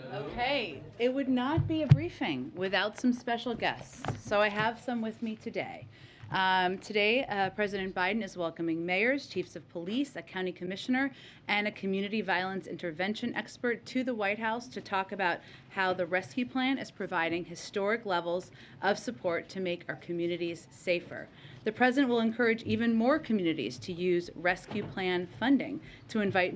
Okay, it would not be a briefing without some special guests. So I have some with me today. Today, President Biden is welcoming mayors, chiefs of police, a county commissioner, and a community violence intervention expert to the White House to talk about how the rescue plan is providing historic levels of support to make our communities safer. The president will encourage even more communities to use rescue plan funding to invest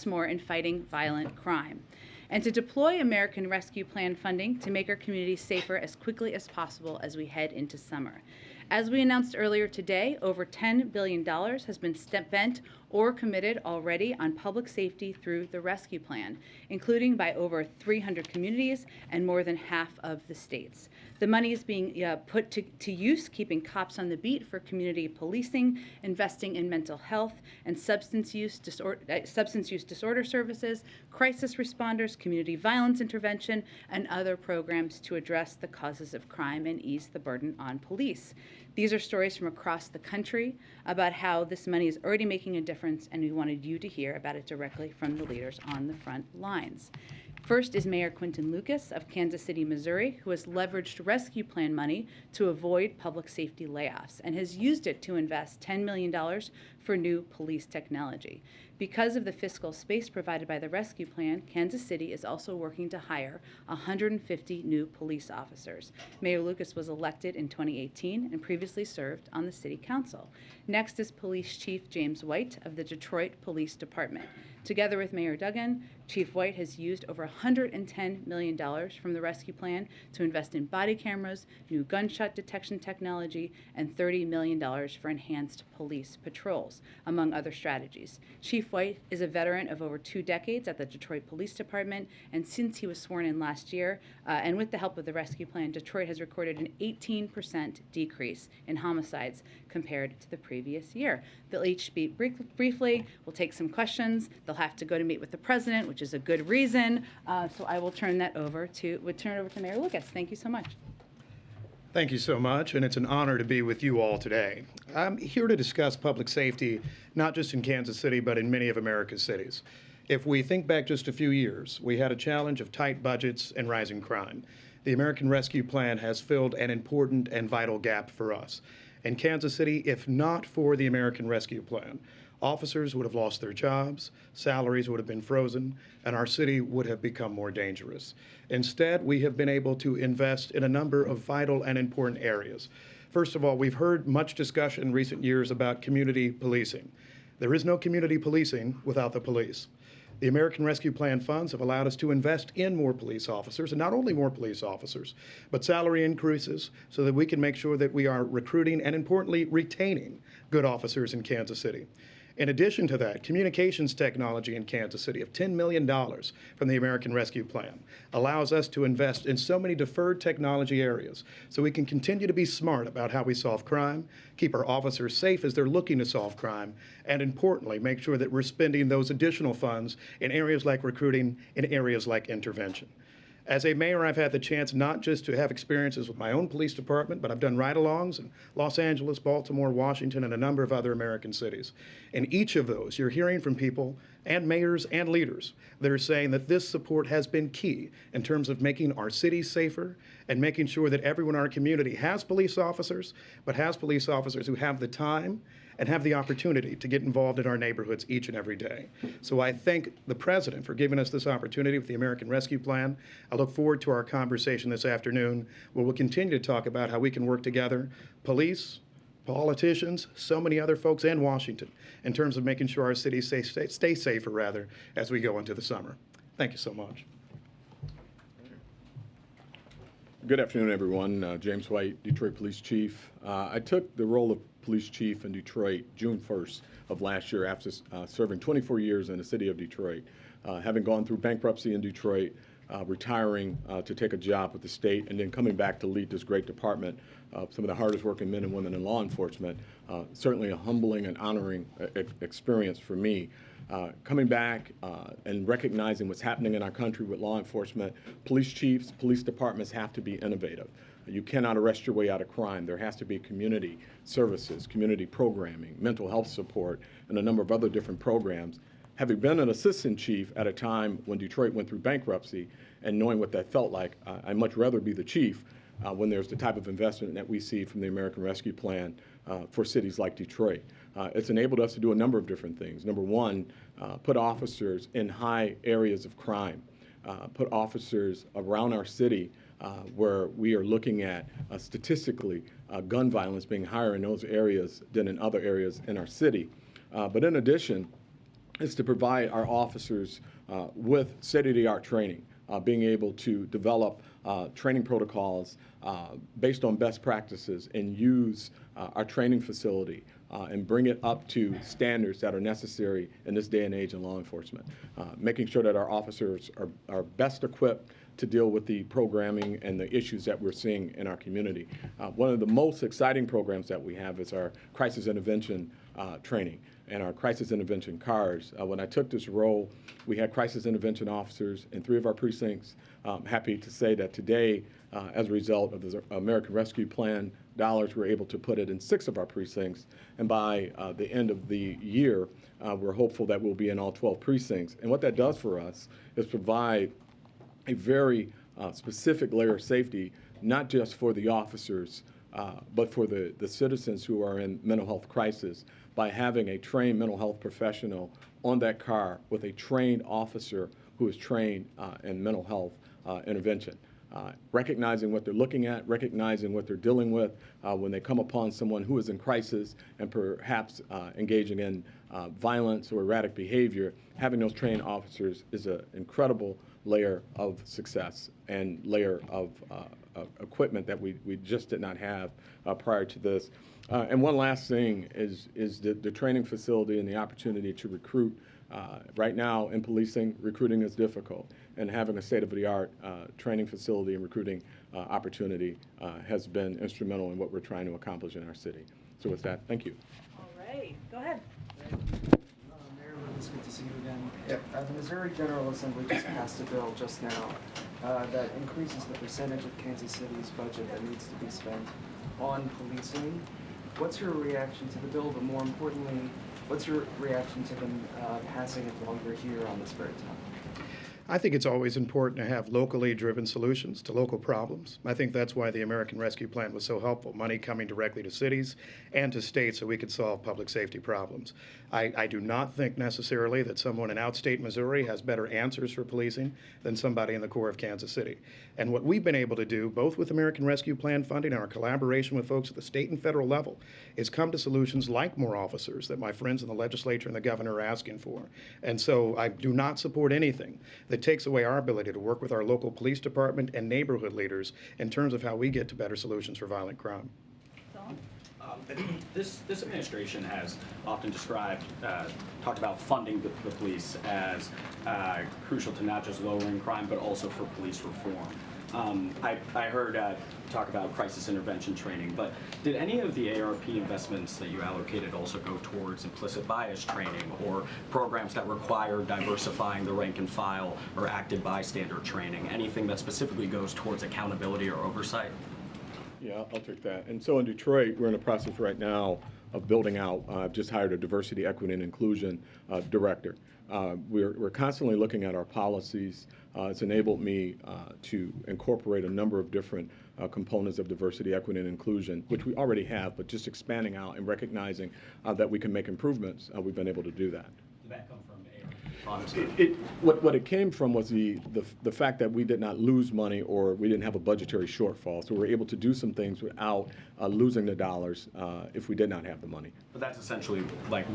more in fighting violent crime, and to deploy American Rescue Plan funding to make our communities safer as quickly as possible as we head into summer. As we announced earlier today, over $10 billion has been spent or committed already on public safety through the Rescue Plan, including by over 300 communities and more than half of the states. The money is being put to use, keeping cops on the beat for community policing, investing in mental health and substance use disorder services, crisis responders, community violence intervention, and other programs to address the causes of crime and ease the burden on police. These are stories from across the country about how this money is already making a difference, and we wanted you to hear about it directly from the leaders on the front lines. First is Mayor Quinton Lucas of Kansas City, Missouri, who has leveraged rescue plan money to avoid public safety layoffs and has used it to invest $10 million for new police technology. Because of the fiscal space provided by the rescue plan, Kansas City is also working to hire 150 new police officers. Mayor Lucas was elected in 2018 and previously served on the city council. Next is Police Chief James White of the Detroit Police Department. Together with Mayor Duggan, Chief White has used over $110 million from the rescue plan to invest in body cameras, new gunshot detection technology, and $30 million for enhanced police patrols, among other strategies. Chief White is a veteran of over 2 decades at the Detroit Police Department, and since he was sworn in last year, and with the help of the rescue plan, Detroit has recorded an 18% decrease in homicides compared to the previous year. They'll each speak briefly. We'll take some questions. They'll have to go to meet with the president, which is a good reason. So I will turn it over to Mayor Lucas. Thank you so much. Thank you so much, and it's an honor to be with you all today. I'm here to discuss public safety, not just in Kansas City, but in many of America's cities. If we think back just a few years, we had a challenge of tight budgets and rising crime. The American Rescue Plan has filled an important and vital gap for us. In Kansas City, if not for the American Rescue Plan, officers would have lost their jobs, salaries would have been frozen, and our city would have become more dangerous. Instead, we have been able to invest in a number of vital and important areas. First of all, we've heard much discussion in recent years about community policing. There is no community policing without the police. The American Rescue Plan funds have allowed us to invest in more police officers, and not only more police officers, but salary increases so that we can make sure that we are recruiting and, importantly, retaining good officers in Kansas City. In addition to that, communications technology in Kansas City of $10 million from the American Rescue Plan allows us to invest in so many deferred technology areas so we can continue to be smart about how we solve crime, keep our officers safe as they're looking to solve crime, and importantly, make sure that we're spending those additional funds in areas like recruiting, in areas like intervention. As a mayor, I've had the chance not just to have experiences with my own police department, but I've done ride-alongs in Los Angeles, Baltimore, Washington, and a number of other American cities. In each of those, you're hearing from people and mayors and leaders that are saying that this support has been key in terms of making our cities safer and making sure that everyone in our community has police officers, but has police officers who have the time and have the opportunity to get involved in our neighborhoods each and every day. So I thank the president for giving us this opportunity with the American Rescue Plan. I look forward to our conversation this afternoon, where we'll continue to talk about how we can work together, police, politicians, so many other folks, and Washington, in terms of making sure our cities stay safer, as we go into the summer. Thank you so much. Good afternoon, everyone. James White, Detroit Police Chief. I took the role of Police Chief in Detroit June 1st of last year after serving 24 years in the city of Detroit, having gone through bankruptcy in Detroit, retiring to take a job with the state, and then coming back to lead this great department of some of the hardest working men and women in law enforcement. Certainly a humbling and honoring experience for me. Coming back and recognizing what's happening in our country with law enforcement, police chiefs, police departments have to be innovative. You cannot arrest your way out of crime. There has to be community services, community programming, mental health support, and a number of other different programs Having been an assistant chief at a time when Detroit went through bankruptcy and knowing what that felt like, I'd much rather be the chief when there's the type of investment that we see from the American Rescue Plan for cities like Detroit. It's enabled us to do a number of different things. Number one, put officers in high areas of crime, put officers around our city where we are looking at statistically gun violence being higher in those areas than in other areas in our city. But in addition, is to provide our officers with state-of-the-art training, being able to develop training protocols based on best practices and use our training facility and bring it up to standards that are necessary in this day and age in law enforcement, making sure that our officers are best equipped to deal with the programming and the issues that we're seeing in our community. One of the most exciting programs that we have is our crisis intervention training and our crisis intervention cars. When I took this role, we had crisis intervention officers in 3 of our precincts. I'm happy to say that today, as a result of the American Rescue Plan dollars, we're able to put it in 6 of our precincts. And by the end of the year, we're hopeful that we'll be in all 12 precincts. And what that does for us is provide a very specific layer of safety, not just for the officers, but for the citizens who are in mental health crisis, by having a trained mental health professional on that car with a trained officer who is trained in mental health intervention. Recognizing what they're looking at, recognizing what they're dealing with when they come upon someone who is in crisis and perhaps engaging in violence or erratic behavior, having those trained officers is an incredible layer of success and layer of equipment that we just did not have prior to this. And one last thing is the training facility and the opportunity to recruit. Right now in policing, recruiting is difficult, and having a state-of-the-art training facility and recruiting opportunity has been instrumental in what we're trying to accomplish in our city. So with that, thank you. All right, go ahead. Mayor, it's good to see you again. The Missouri General Assembly just passed a bill just now that increases the percentage of Kansas City's budget that needs to be spent on policing. What's your reaction to the bill, but more importantly, what's your reaction to them passing it while you're here on this very topic? I think it's always important to have locally driven solutions to local problems. I think that's why the American Rescue Plan was so helpful, money coming directly to cities and to states so we could solve public safety problems. I do not think necessarily that someone in outstate Missouri has better answers for policing than somebody in the core of Kansas City. And what we've been able to do, both with American Rescue Plan funding and our collaboration with folks at the state and federal level, is come to solutions like more officers that my friends in the legislature and the governor are asking for. And so I do not support anything that takes away our ability to work with our local police department and neighborhood leaders in terms of how we get to better solutions for violent crime. This administration has often talked about funding the police as crucial to not just lowering crime, but also for police reform. I heard talk about crisis intervention training, but did any of the ARP investments that you allocated also go towards implicit bias training or programs that require diversifying the rank and file or active bystander training? Anything that specifically goes towards accountability or oversight? Yeah, I'll take that. And so in Detroit, we're in the process right now of building out. I've just hired a diversity, equity, and inclusion director. We're constantly looking at our policies. It's enabled me to incorporate a number of different components of diversity, equity, and inclusion, which we already have, but just expanding out and recognizing that we can make improvements. We've been able to do that. Did that come from ARP funds? What it came from was the fact that we did not lose money or we didn't have a budgetary shortfall. So we were able to do some things without losing the dollars if we did not have the money. But that's essentially like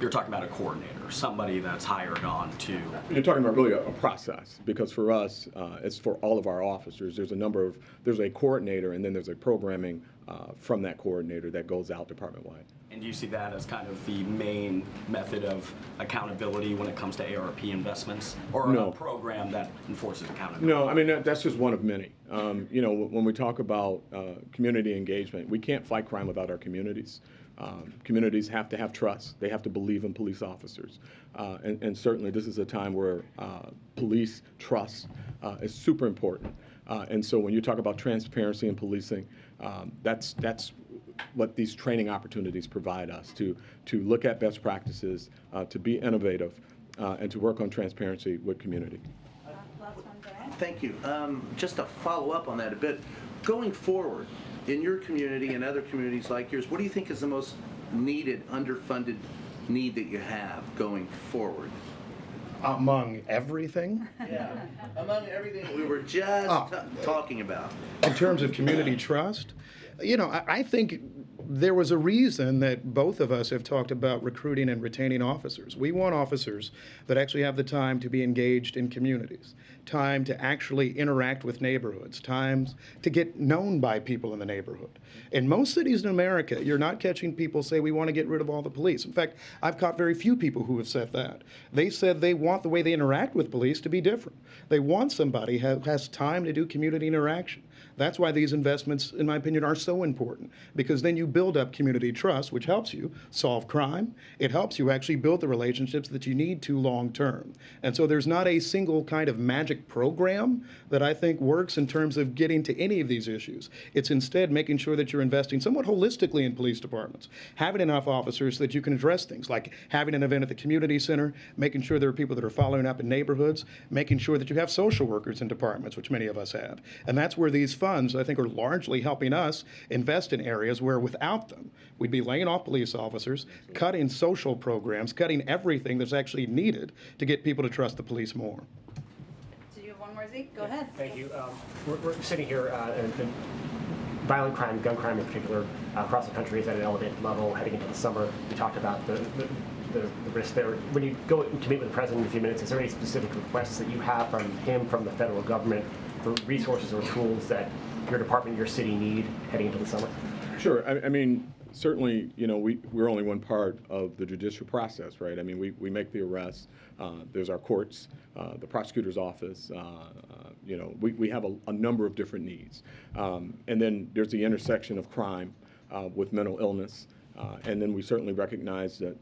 you're talking about a coordinator, somebody that's hired on to. You're talking about really a process, because for us, it's for all of our officers. There's a coordinator, and then there's a programming from that coordinator that goes out department-wide. And do you see that as kind of the main method of accountability when it comes to ARP investments, or No. a program that enforces accountability? No, I mean, that's just one of many. When we talk about community engagement, we can't fight crime without our communities. Communities have to have trust. They have to believe in police officers. And certainly this is a time where police trust is super important. And so when you talk about transparency in policing, that's what these training opportunities provide us to look at best practices, to be innovative, and to work on transparency with community. Last one, Brian. Thank you. Just to follow up on that a bit, going forward, in your community and other communities like yours, what do you think is the most needed, underfunded need that you have going forward? Among everything, Yeah, among everything that we were just talking about. in terms of community trust, I think there was a reason that both of us have talked about recruiting and retaining officers. We want officers that actually have the time to be engaged in communities, time to actually interact with neighborhoods, times to get known by people in the neighborhood. In most cities in America, you're not catching people say, we want to get rid of all the police. In fact, I've caught very few people who have said that. They said they want the way they interact with police to be different. They want somebody who has time to do community interaction. That's why these investments, in my opinion, are so important, because then you build up community trust, which helps you solve crime. It helps you actually build the relationships that you need to long term. And so there's not a single kind of magic program that I think works in terms of getting to any of these issues. It's instead making sure that you're investing somewhat holistically in police departments, having enough officers so that you can address things like having an event at the community center, making sure there are people that are following up in neighborhoods, making sure that you have social workers in departments, which many of us have. And that's where these funds, I think, are largely helping us invest in areas where without them, we'd be laying off police officers, cutting social programs, cutting everything that's actually needed to get people to trust the police more. Do you have one more, Zeke? Go ahead. Thank you. We're sitting here, and violent crime, gun crime in particular, across the country is at an elevated level heading into the summer. We talked about the risk there. When you go to meet with the president in a few minutes, is there any specific requests that you have from him, from the federal government, for resources or tools that your department, your city need heading into the summer? Sure. I mean, certainly, we're only one part of the judicial process, right? I mean, we make the arrests. There's our courts, the prosecutor's office. We have a number of different needs. And then there's the intersection of crime with mental illness. And then we certainly recognize that,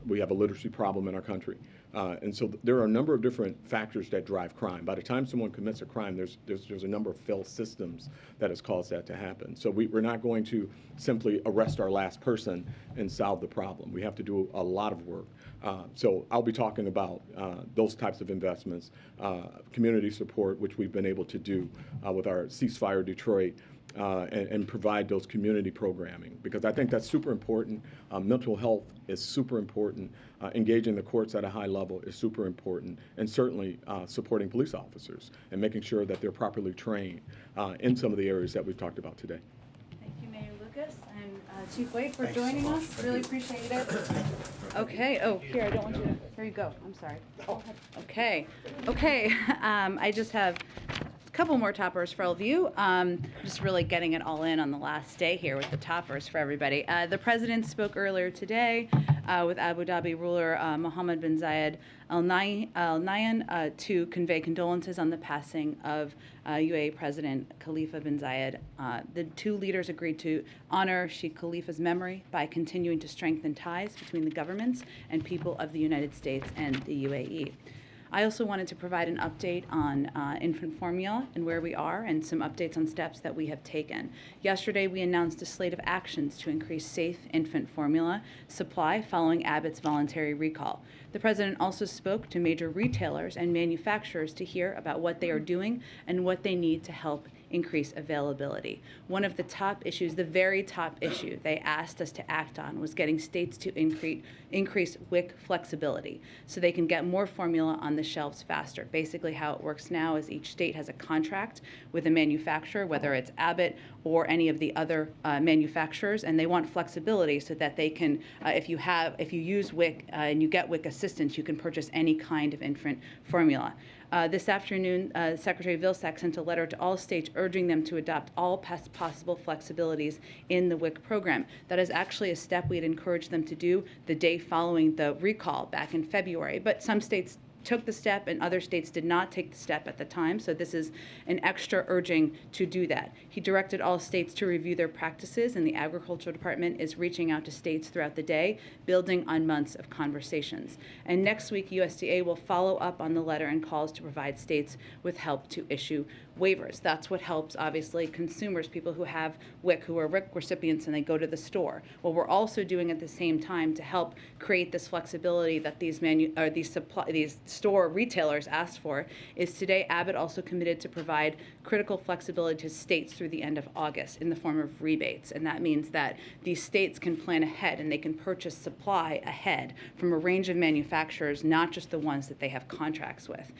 we have a literacy problem in our country. And so there are a number of different factors that drive crime. By the time someone commits a crime, there's a number of failed systems that has caused that to happen. So we're not going to simply arrest our last person and solve the problem. We have to do a lot of work. So I'll be talking about those types of investments, community support, which we've been able to do with our Ceasefire Detroit, and provide those community programming, because I think that's super important. Mental health is super important. Engaging the courts at a high level is super important, and certainly supporting police officers and making sure that they're properly trained in some of the areas that we've talked about today. Thank you, Mayor Lucas and Chief White, for joining us. Really appreciate it. Okay. Oh, here, I don't want you to. Here you go. I'm sorry. Oh, okay. Okay. I just have a couple more toppers for all of you. Just really getting it all in on the last day here with the toppers for everybody. The president spoke earlier today with Abu Dhabi ruler Mohammed bin Zayed Al Nahyan to convey condolences on the passing of UAE President Khalifa bin Zayed. The two leaders agreed to honor Sheikh Khalifa's memory by continuing to strengthen ties between the governments and people of the United States and the UAE. I also wanted to provide an update on infant formula and where we are, and some updates on steps that we have taken. Yesterday, we announced a slate of actions to increase safe infant formula supply following Abbott's voluntary recall. The president also spoke to major retailers and manufacturers to hear about what they are doing and what they need to help increase availability. One of the top issues, the very top issue they asked us to act on, was getting states to increase WIC flexibility so they can get more formula on the shelves faster. Basically how it works now is each state has a contract with a manufacturer, whether it's Abbott or any of the other manufacturers, and they want flexibility so that they can, if you use WIC and you get WIC assistance, you can purchase any kind of infant formula. This afternoon, Secretary Vilsack sent a letter to all states urging them to adopt all possible flexibilities in the WIC program. That is actually a step we had encouraged them to do the day following the recall back in February, but some states took the step and other states did not take the step at the time. So this is an extra urging to do that. He directed all states to review their practices, and the Agricultural Department is reaching out to states throughout the day, building on months of conversations. And next week, USDA will follow up on the letter and calls to provide states with help to issue waivers. That's what helps, obviously, consumers, people who have WIC, who are WIC recipients, and they go to the store. What we're also doing at the same time to help create this flexibility that these store retailers asked for is today Abbott also committed to provide critical flexibility to states through the end of August in the form of rebates. And that means that these states can plan ahead and they can purchase supply ahead from a range of manufacturers, not just the ones that they have contracts with.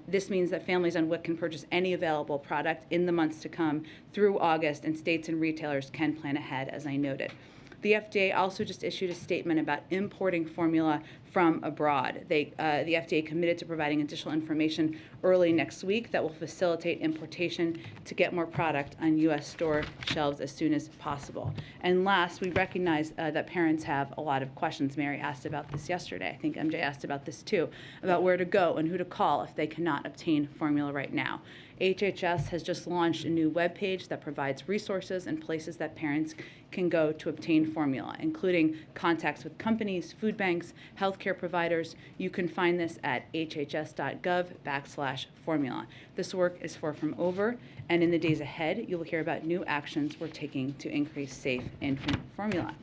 This means that families on WIC can purchase any available product in the months to come through August, and states and retailers can plan ahead, as I noted. The FDA also just issued a statement about importing formula from abroad. The FDA committed to providing additional information early next week that will facilitate importation to get more product on U.S. store shelves as soon as possible. And last, we recognize that parents have a lot of questions. Mary asked about this yesterday. I think MJ asked about this too, about where to go and who to call if they cannot obtain formula right now. HHS has just launched a new webpage that provides resources and places that parents can go to obtain formula, including contacts with companies, food banks, healthcare providers. You can find this at hhs.gov/formula. This work is far from over, and in the days ahead, you will hear about new actions we're taking to increase safe infant formula.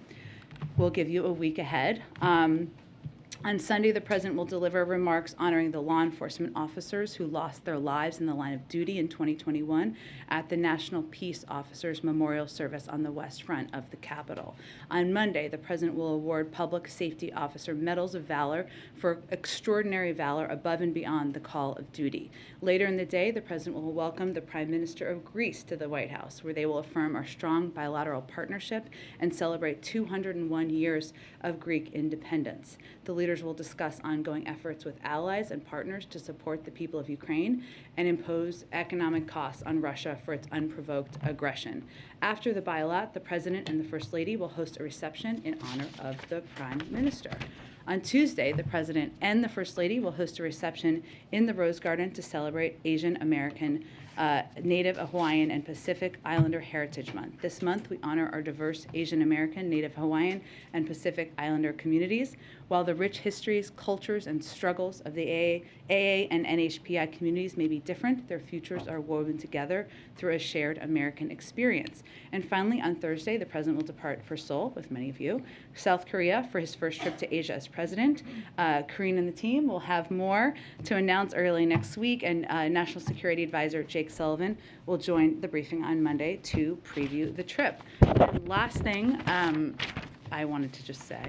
We'll give you a week ahead. On Sunday, the President will deliver remarks honoring the law enforcement officers who lost their lives in the line of duty in 2021 at the National Peace Officers Memorial Service on the West Front of the Capitol. On Monday, the President will award Public Safety Officer Medals of Valor for extraordinary valor above and beyond the call of duty. Later in the day, the President will welcome the Prime Minister of Greece to the White House, where they will affirm our strong bilateral partnership and celebrate 201 years of Greek independence. The leaders will discuss ongoing efforts with allies and partners to support the people of Ukraine and impose economic costs on Russia for its unprovoked aggression. After the bilat, the President and the First Lady will host a reception in honor of the Prime Minister. On Tuesday, the President and the First Lady will host a reception in the Rose Garden to celebrate Asian American, Native Hawaiian, and Pacific Islander Heritage Month. This month, we honor our diverse Asian American, Native Hawaiian, and Pacific Islander communities. While the rich histories, cultures, and struggles of the AA and NHPI communities may be different, their futures are woven together through a shared American experience. And finally, on Thursday, the President will depart for Seoul with many of you, South Korea, for his first trip to Asia as President. Karine and the team will have more to announce early next week, and National Security Advisor Jake Sullivan will join the briefing on Monday to preview the trip. And last thing I wanted to just say,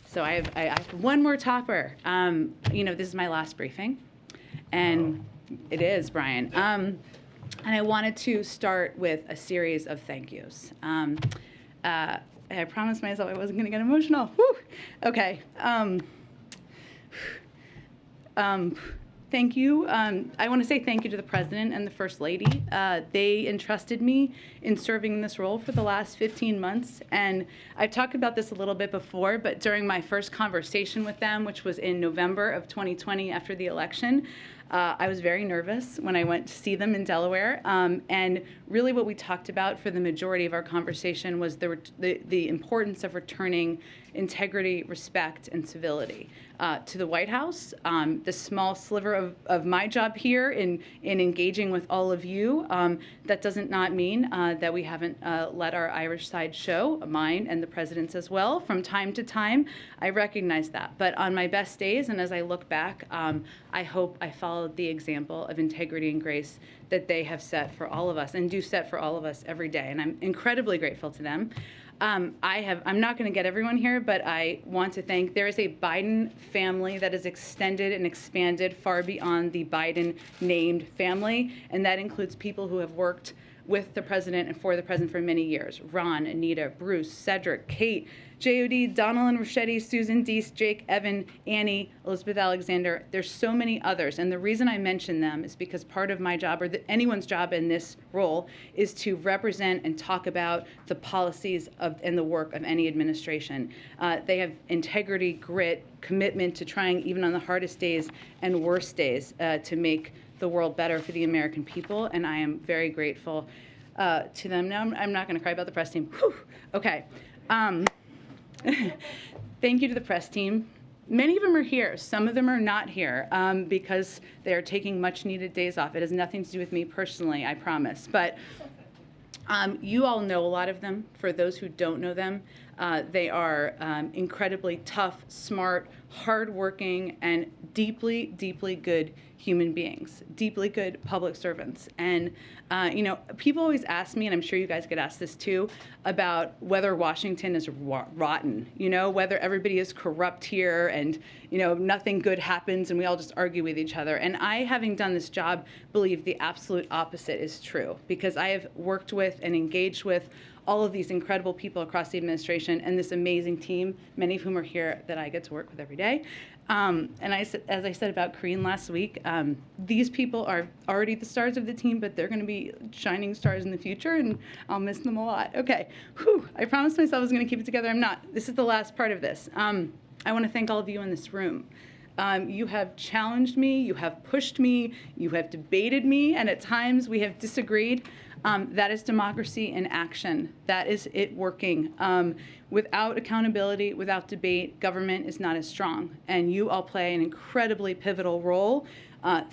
so I have one more topper. This is my last briefing, and it is, Brian. And I wanted to start with a series of thank yous. I promised myself I wasn't going to get emotional. Whew. Okay. Thank you. I want to say thank you to the President and the First Lady. They entrusted me in serving in this role for the last 15 months. And I've talked about this a little bit before, but during my first conversation with them, which was in November of 2020 after the election, I was very nervous when I went to see them in Delaware. And really what we talked about for the majority of our conversation was the importance of returning integrity, respect, and civility to the White House. The small sliver of my job here in engaging with all of you, that doesn't not mean that we haven't let our Irish side show, mine and the President's as well, from time to time. I recognize that. But on my best days, and as I look back, I hope I followed the example of integrity and grace that they have set for all of us and do set for all of us every day. And I'm incredibly grateful to them. I'm not going to get everyone here, but I want to thank, there is a Biden family that is extended and expanded far beyond the Biden named family, and that includes people who have worked with the president and for the president for many years. Ron, Anita, Bruce, Cedric, Kate, J.O.D., Donald and Rochetti, Susan Deese, Jake, Evan, Annie, Elizabeth Alexander. There's so many others. And the reason I mention them is because part of my job, or anyone's job in this role, is to represent and talk about the policies and the work of any administration. They have integrity, grit, commitment to trying, even on the hardest days and worst days, to make the world better for the American people. And I am very grateful to them. Now, I'm not going to cry about the press team. Whew. Okay. Thank you to the press team. Many of them are here. Some of them are not here because they are taking much needed days off. It has nothing to do with me personally, I promise. But you all know a lot of them. For those who don't know them, they are incredibly tough, smart, hardworking, and deeply, deeply good human beings, deeply good public servants. And, people always ask me, and I'm sure you guys get asked this too, about whether Washington is rotten, whether everybody is corrupt here and, nothing good happens and we all just argue with each other. And I, having done this job, believe the absolute opposite is true, because I have worked with and engaged with all of these incredible people across the administration and this amazing team, many of whom are here that I get to work with every day. And as I said about Karine last week, these people are already the stars of the team, but they're going to be shining stars in the future, and I'll miss them a lot. Okay, whew, I promised myself I was going to keep it together. I'm not. This is the last part of this. I want to thank all of you in this room. You have challenged me, you have pushed me, you have debated me, and at times we have disagreed. That is democracy in action. That is it working. Without accountability, without debate, government is not as strong. And you all play an incredibly pivotal role.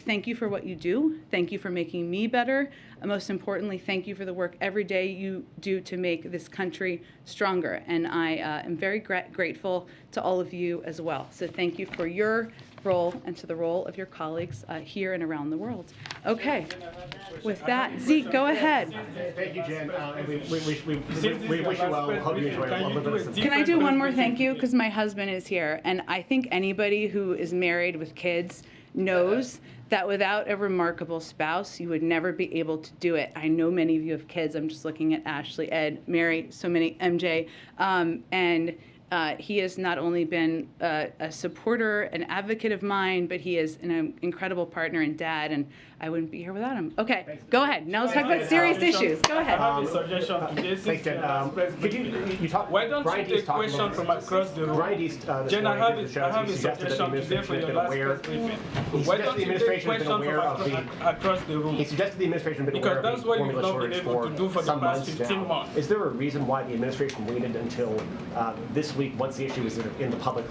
Thank you for what you do. Thank you for making me better. Most importantly, thank you for the work every day you do to make this country stronger. And I am very grateful to all of you as well. So thank you for your role and to the role of your colleagues here and around the world. Okay. With that, Zeke, go ahead. Thank you, Jen. And we wish you well. Hope you enjoy a little bit of Can I do one more thank you? Because my husband is here, and I think anybody who is married with kids knows that without a remarkable spouse, you would never be able to do it. I know many of you have kids. I'm just looking at Ashley, Ed, Mary, so many, MJ, and he has not only been a supporter, an advocate of mine, but he is an incredible partner and dad, and I wouldn't be here without him. Okay, go ahead. Now let's talk about serious issues. Go ahead. I have a suggestion today. Thanks, Jen. Could you talk? Why don't you take questions from across the room? Jen, I have a suggestion today for your last press briefing. Why don't you take questions from across the room? He suggested the administration has been aware Because that's of the what you've formula not been shortage able for to do for the some past months 15 now. months. Is there a reason why the administration waited until this week, once the issue was in the public,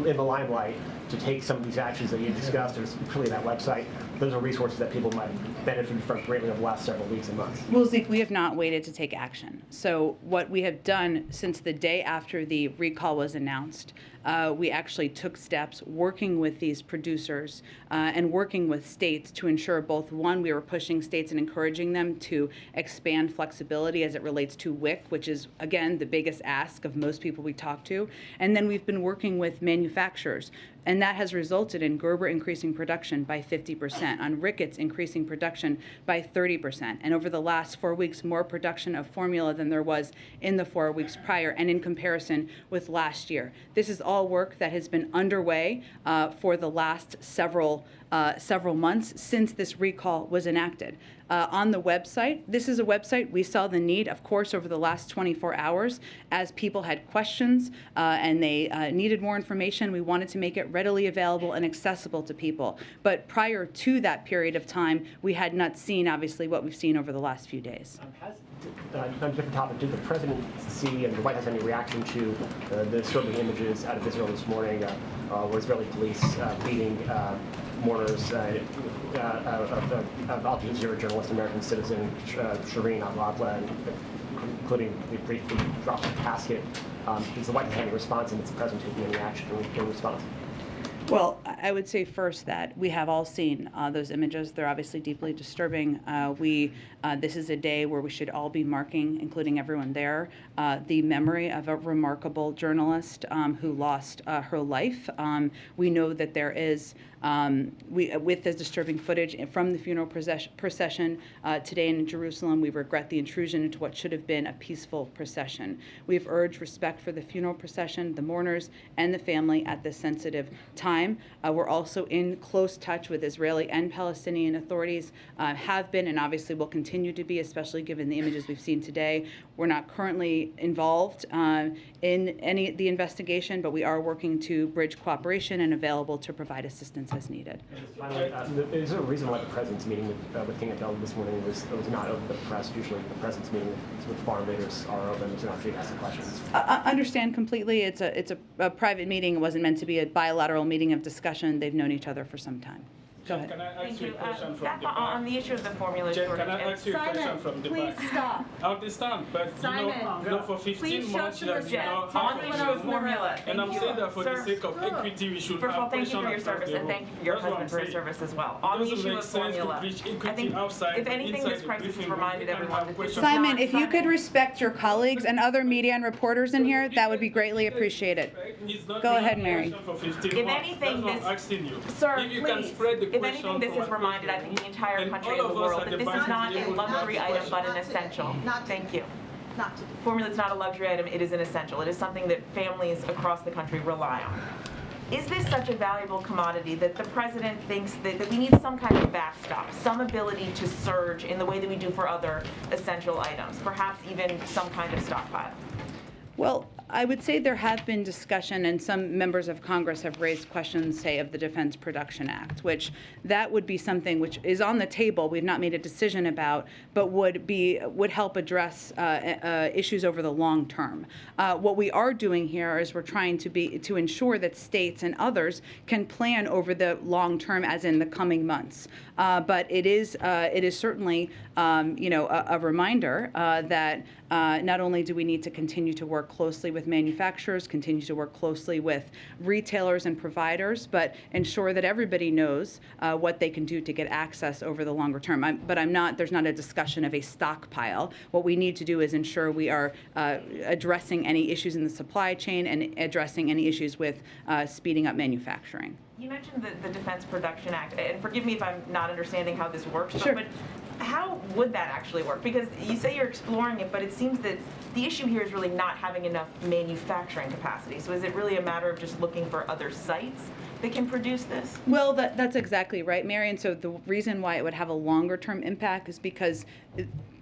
in the limelight, to take some of these actions that you discussed? There's clearly that website. Those are resources that people might benefit from greatly over the last several weeks and months. Well, Zeke, we have not waited to take action. So what we have done since the day after the recall was announced, we actually took steps working with these producers and working with states to ensure both, one, we were pushing states and encouraging them to expand flexibility as it relates to WIC, which is, again, the biggest ask of most people we talk to. And then we've been working with manufacturers. And that has resulted in Gerber increasing production by 50%, on Ricketts increasing production by 30%, and over the last 4 weeks, more production of formula than there was in the 4 weeks prior, and in comparison with last year. This is all work that has been underway for the last several months since this recall was enacted. On the website, this is a website, we saw the need, of course, over the last 24 hours as people had questions and they needed more information. We wanted to make it readily available and accessible to people. But prior to that period of time, we had not seen, obviously, what we've seen over the last few days. On a different topic, did the president see and the White House have any reaction to the disturbing images out of Israel this morning where Israeli police beating mourners of Al Jazeera journalist, American citizen Shireen Abu Akleh, including the briefly dropped casket? Does the White House have any response, and is the president taking any action in response? Well, I would say first that we have all seen those images. They're obviously deeply disturbing. This is a day where we should all be marking, including everyone there, the memory of a remarkable journalist who lost her life. We know that there is, with this disturbing footage from the funeral procession today in Jerusalem, we regret the intrusion into what should have been a peaceful procession. We've urged respect for the funeral procession, the mourners, and the family at this sensitive time. We're also in close touch with Israeli and Palestinian authorities, have been and obviously will continue to be, especially given the images we've seen today. We're not currently involved in any of the investigation, but we are working to bridge cooperation and available to provide assistance as needed. Finally, is there a reason why the president's meeting with King Abdullah this morning was not open to the press? Usually the president's meeting with foreign leaders are open to not ask questions. Understand completely. It's a private meeting. It wasn't meant to be a bilateral meeting of discussion. They've known each other for some time. Go ahead. Can I ask Thank you you. a question from Back the on back? the issue of the formula Jen, shortage. can I ask you a question from the Please back? stop. I understand, but for 15 Please show months some you have respect. not On the had issue of formula. and I'm Thank saying you. that for Sir, the sake of equity, we should First of all, have thank you pressure for your across service the and room. thank you for your That's what I'm husband for his saying. service as well. It On the doesn't issue make of sense to formula, preach I equity think outside, if but anything, inside this the crisis briefing has room, reminded we can everyone have that this is questions. Simon, not if you could respect your colleagues and other media and reporters in here, that would be greatly appreciated. He's not Go being ahead, Mary. question for 15 If months. anything, That's what I'm this- asking you. Sir, If you can please, spread the if question anything, this from has reminded, I think, the entire and country all and the of us world at that the this back is not be a able to luxury ask item, but an questions. essential. Not today. Thank you. Not today. Formula is not a luxury item, it is an essential. It is something that families across the country rely on. Is this such a valuable commodity that the president thinks that we need some kind of backstop, some ability to surge in the way that we do for other essential items, perhaps even some kind of stockpile? Well, I would say there have been discussion, and some members of Congress have raised questions, say, of the Defense Production Act, which that would be something which is on the table. We've not made a decision about, but would help address issues over the long term. What we are doing here is we're trying to ensure that states and others can plan over the long term, as in the coming months. But it is certainly a reminder that not only do we need to continue to work closely with manufacturers, continue to work closely with retailers and providers, but ensure that everybody knows what they can do to get access over the longer term. There's not a discussion of a stockpile. What we need to do is ensure we are addressing any issues in the supply chain and addressing any issues with speeding up manufacturing. You mentioned the Defense Production Act, and forgive me if I'm not understanding how this works, Sure. but how would that actually work? Because you say you're exploring it, but it seems that the issue here is really not having enough manufacturing capacity. So is it really a matter of just looking for other sites that can produce this? Well, that's exactly right, Mary. And so the reason why it would have a longer term impact is because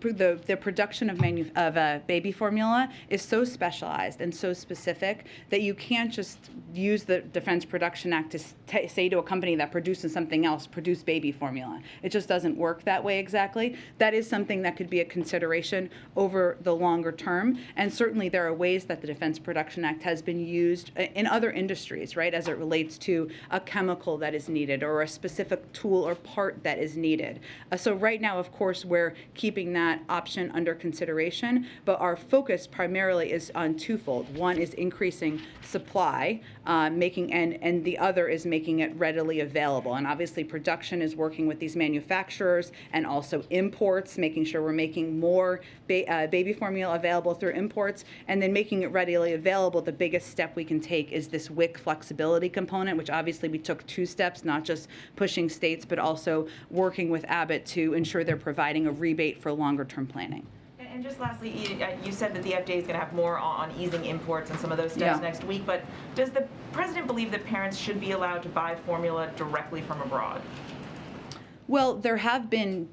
the production of baby formula is so specialized and so specific that you can't just use the Defense Production Act to say to a company that produces something else, produce baby formula. It just doesn't work that way exactly. That is something that could be a consideration over the longer term. And certainly there are ways that the Defense Production Act has been used in other industries, right, as it relates to a chemical that is needed or a specific tool or part that is needed. So right now, of course, we're keeping that option under consideration, but our focus primarily is on twofold. One is increasing supply, and the other is making it readily available. And obviously production is working with these manufacturers, and also imports, making sure we're making more baby formula available through imports, and then making it readily available. The biggest step we can take is this WIC flexibility component, which obviously we took 2 steps, not just pushing states, but also working with Abbott to ensure they're providing a rebate for longer term planning. And just lastly, you said that the FDA is going to have more on easing imports and some of those steps next week, but does the president believe that parents should be allowed to buy formula directly from abroad? Well, there have been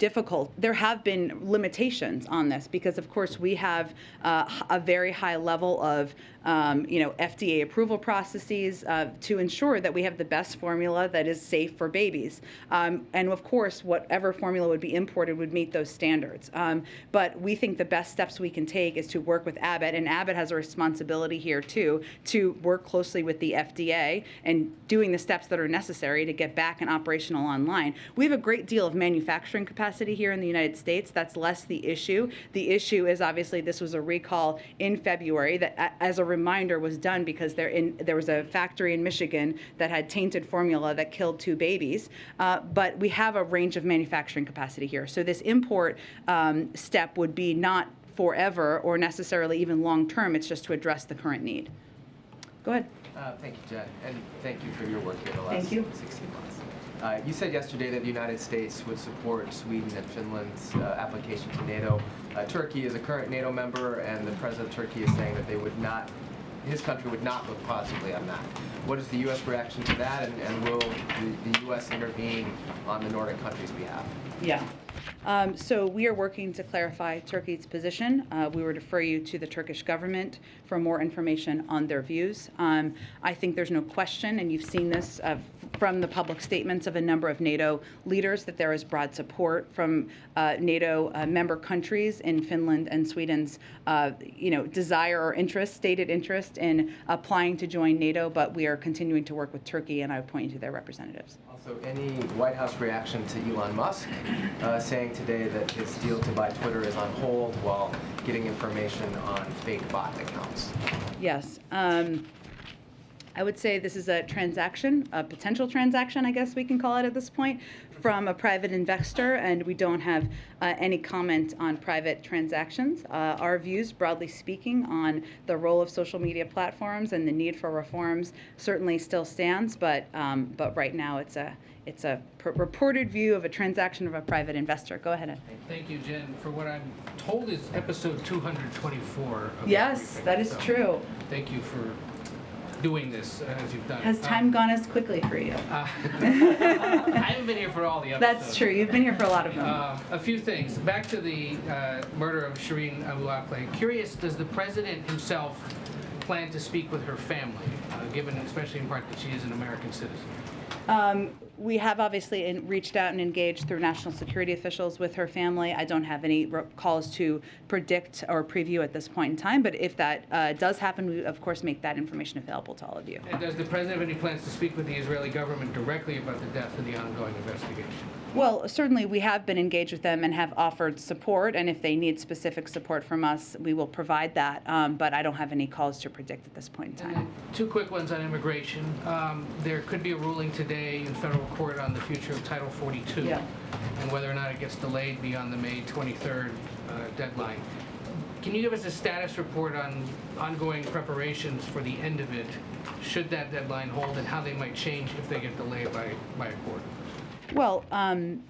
limitations on this because, of course, we have a very high level of FDA approval processes to ensure that we have the best formula that is safe for babies. And of course, whatever formula would be imported would meet those standards. But we think the best steps we can take is to work with Abbott, and Abbott has a responsibility here too, to work closely with the FDA and doing the steps that are necessary to get back and operational online. We have a great great deal of manufacturing capacity here in the United States. That's less the issue. The issue is obviously this was a recall in February that, as a reminder, was done because there was a factory in Michigan that had tainted formula that killed 2 babies. But we have a range of manufacturing capacity here. So this import step would be not forever or necessarily even long term. It's just to address the current need. Go ahead. Thank you, Jen, and thank you for your work here the last Thank you. 16 months. You said yesterday that the United States would support Sweden and Finland's application to NATO. Turkey is a current NATO member, and the president of Turkey is saying that his country would not look positively on that. What is the U.S. reaction to that, and will the U.S. intervene on the Nordic countries' behalf? Yeah. So we are working to clarify Turkey's position. We would refer you to the Turkish government for more information on their views. I think there's no question, and you've seen this from the public statements of a number of NATO leaders, that there is broad support from NATO member countries in Finland and Sweden's, desire or interest, stated interest in applying to join NATO. But we are continuing to work with Turkey, and I would point you to their representatives. Also, any White House reaction to Elon Musk saying today that his deal to buy Twitter is on hold while getting information on fake bot accounts? Yes. I would say this is a transaction, a potential transaction, I guess we can call it at this point, from a private investor, and we don't have any comment on private transactions. Our views, broadly speaking, on the role of social media platforms and the need for reforms certainly still stands, but right now it's a reported view of a transaction of a private investor. Go ahead, Ed. Thank you, Jen. For what I'm told is episode 224. Of Yes, that is true. Thank you for doing this as you've done. Has time gone as quickly for you? I haven't been here for all the episodes. That's true. You've been here for a lot of them. A few things. Back to the murder of Shireen Abu Akleh. Curious, does the president himself plan to speak with her family, given especially in part that she is an American citizen? We have obviously reached out and engaged through national security officials with her family. I don't have any calls to predict or preview at this point in time, but if that does happen, we of course make that information available to all of you. And does the president have any plans to speak with the Israeli government directly about the death and the ongoing investigation? Well, certainly we have been engaged with them and have offered support, and if they need specific support from us, we will provide that, but I don't have any calls to predict at this point in time. Two quick ones on immigration. There could be a ruling today in federal court on the future of Title 42 and whether or not it gets delayed beyond the May 23rd deadline. Can you give us a status report on ongoing preparations for the end of it, should that deadline hold, and how they might change if they get delayed by a court? Well,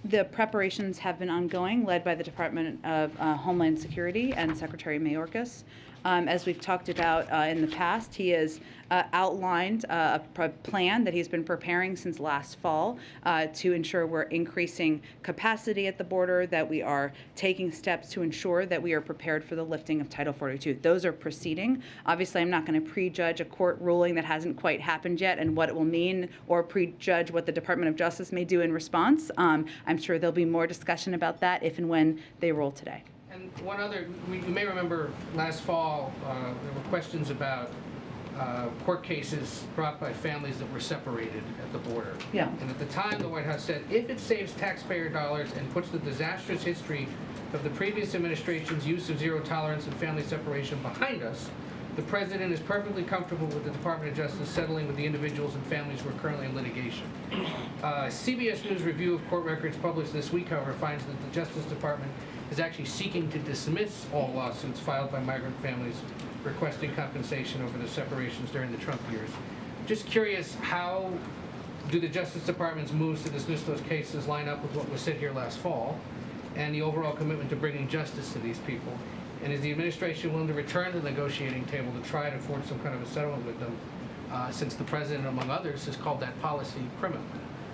the preparations have been ongoing, led by the Department of Homeland Security and Secretary Mayorkas. As we've talked about in the past, he has outlined a plan that he's been preparing since last fall to ensure we're increasing capacity at the border, that we are taking steps to ensure that we are prepared for the lifting of Title 42. Those are proceeding. Obviously, I'm not going to prejudge a court ruling that hasn't quite happened yet and what it will mean, or prejudge what the Department of Justice may do in response. I'm sure there'll be more discussion about that if and when they rule today. And one other, you may remember last fall, there were questions about court cases brought by families that were separated at the border. Yeah. And at the time, the White House said, if it saves taxpayer dollars and puts the disastrous history of the previous administration's use of zero tolerance and family separation behind us, the president is perfectly comfortable with the Department of Justice settling with the individuals and families who are currently in litigation. CBS News review of court records published this week, however, finds that the Justice Department is actually seeking to dismiss all lawsuits filed by migrant families requesting compensation over the separations during the Trump years. Just curious, how do the Justice Department's moves to dismiss those cases line up with what was said here last fall and the overall commitment to bringing justice to these people? And is the administration willing to return to the negotiating table to try to forge some kind of a settlement with them, since the president, among others, has called that policy criminal?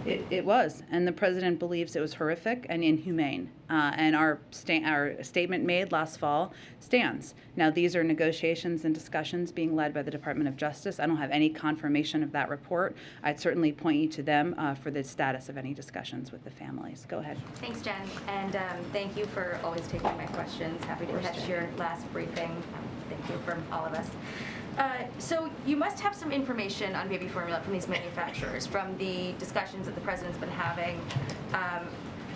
It was, and the president believes it was horrific and inhumane. And our statement made last fall stands. Now, these are negotiations and discussions being led by the Department of Justice. I don't have any confirmation of that report. I'd certainly point you to them for the status of any discussions with the families. Go ahead. Thanks, Jen, and thank you for always taking my questions. Happy to catch your last briefing. Thank you from all of us. So you must have some information on baby formula from these manufacturers, from the discussions that the president's been having.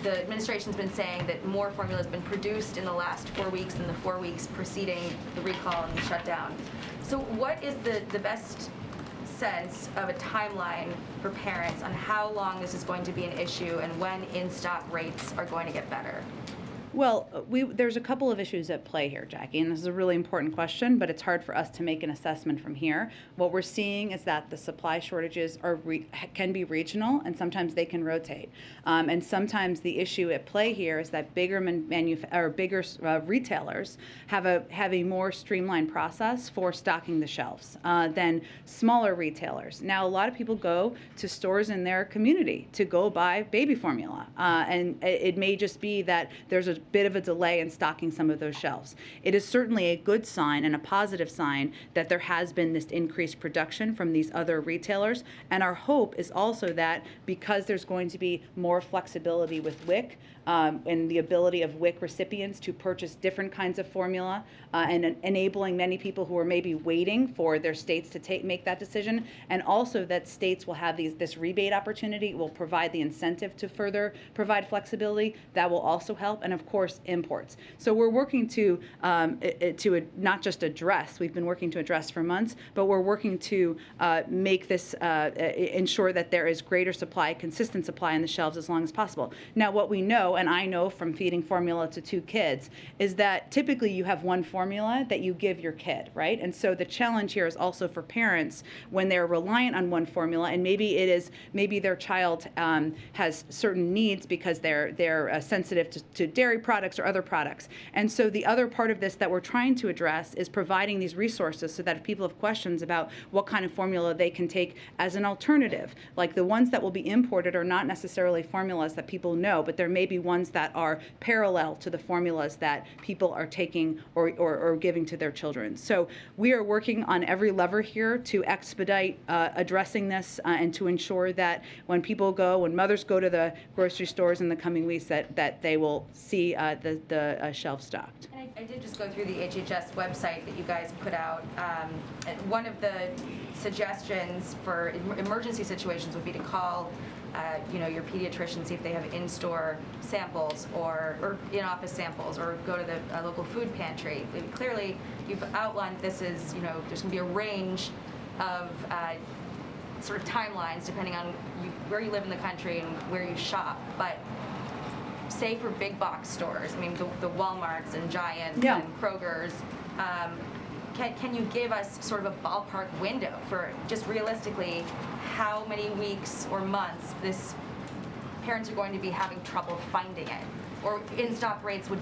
the administration's been saying that more formula has been produced in the last 4 weeks than the 4 weeks preceding the recall and the shutdown. So what is the best sense of a timeline for parents on how long this is going to be an issue and when in-stock rates are going to get better? Well, there's a couple of issues at play here, Jackie, and this is a really important question, but it's hard for us to make an assessment from here. What we're seeing is that the supply shortages can be regional, and sometimes they can rotate. And sometimes the issue at play here is that bigger retailers have a more streamlined process for stocking the shelves than smaller retailers. Now, a lot of people go to stores in their community to go buy baby formula, and it may just be that there's a bit of a delay in stocking some of those shelves. It is certainly a good sign and a positive sign that there has been this increased production from these other retailers, and our hope is also that because there's going to be more flexibility with WIC and the ability of WIC recipients to purchase different kinds of formula and enabling many people who are maybe waiting for their states to make that decision, and also that states will have this rebate opportunity, will provide the incentive to further provide flexibility. That will also help, and of course imports. So we're working to not just address, we've been working to address for months, but we're working to make this, ensure that there is greater supply, consistent supply on the shelves as long as possible. Now what we know, and I know from feeding formula to 2 kids, is that typically you have one formula that you give your kid, right? And so the challenge here is also for parents when they're reliant on one formula, and maybe their child has certain needs because they're sensitive to dairy products or other products. And so the other part of this that we're trying to address is providing these resources so that if people have questions about what kind of formula they can take as an alternative, like the ones that will be imported are not necessarily formulas that people know, but there may be ones that are parallel to the formulas that people are taking or giving to their children. So we are working on every lever here to expedite addressing this and to ensure that when mothers go to the grocery stores in the coming weeks, that they will see the shelf stocked. And I did just go through the HHS website that you guys put out. And one of the suggestions for emergency situations would be to call your pediatrician, see if they have in-store samples or in-office samples, or go to the local food pantry. Clearly, you've outlined this as, there's going to be a range of sort of timelines depending on where you live in the country and where you shop. But say for big box stores, I mean the Walmarts and Giants and Kroger's, can you give us sort of a ballpark window for just realistically how many weeks or months parents are going to be having trouble finding it, or in-stock rates would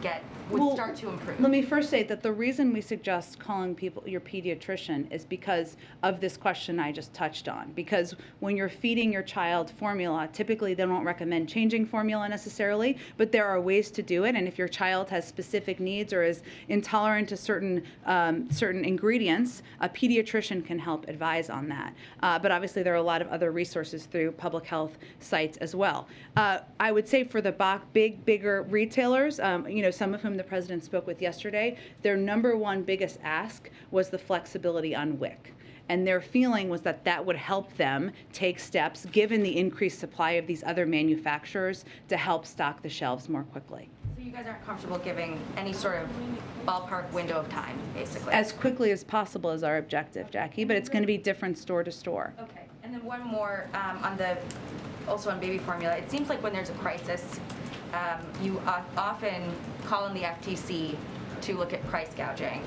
start to improve? Let me first say that the reason we suggest calling your pediatrician is because of this question I just touched on. Because when you're feeding your child formula, typically they don't recommend changing formula necessarily, but there are ways to do it. And if your child has specific needs or is intolerant to certain ingredients, a pediatrician can help advise on that. But obviously there are a lot of other resources through public health sites as well. I would say for the bigger retailers, some of whom the president spoke with yesterday, their number one biggest ask was the flexibility on WIC. And their feeling was that would help them take steps, given the increased supply of these other manufacturers, to help stock the shelves more quickly. So you guys aren't comfortable giving any sort of ballpark window of time, basically? As quickly as possible is our objective, Jackie, but it's going to be different store to store. Okay. And then one more also on baby formula. It seems like when there's a crisis, you often call in the FTC to look at price gouging.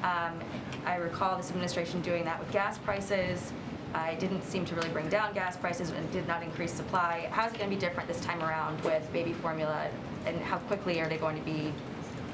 I recall this administration doing that with gas prices. It didn't seem to really bring down gas prices and did not increase supply. How's it going to be different this time around with baby formula, and how quickly are they going to be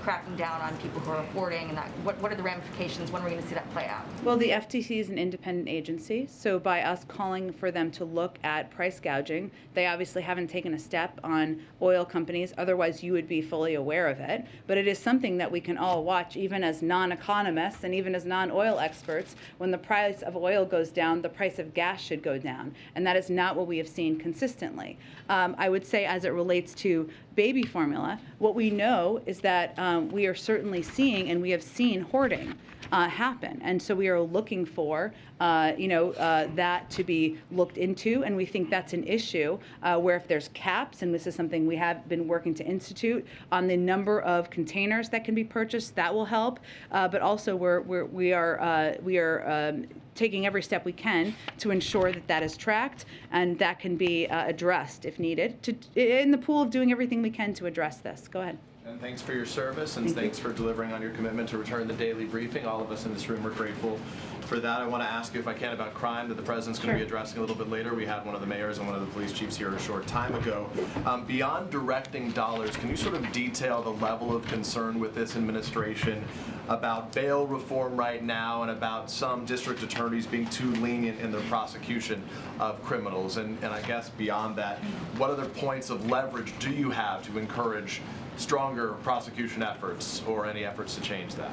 cracking down on people who are hoarding, and what are the ramifications? When are we going to see that play out? Well, the FTC is an independent agency, so by us calling for them to look at price gouging, they obviously haven't taken a step on oil companies, otherwise you would be fully aware of it. But it is something that we can all watch, even as non-economists and even as non-oil experts. When the price of oil goes down, the price of gas should go down, and that is not what we have seen consistently. I would say as it relates to baby formula. What we know is that we are certainly seeing, and we have seen hoarding happen. And so we are looking for, that to be looked into. And we think that's an issue where if there's caps, and this is something we have been working to institute, on the number of containers that can be purchased, that will help. But also we are taking every step we can to ensure that that is tracked and that can be addressed if needed, in the pool of doing everything we can to address this. Go ahead. And thanks for your service, and thanks for delivering on your commitment to return the daily briefing. All of us in this room are grateful for that. I want to ask you, if I can, about crime that the president's going to be addressing a little bit later. We had one of the mayors and one of the police chiefs here a short time ago. Beyond directing dollars, can you sort of detail the level of concern with this administration about bail reform right now and about some district attorneys being too lenient in their prosecution of criminals? And I guess beyond that, what other points of leverage do you have to encourage stronger prosecution efforts or any efforts to change that?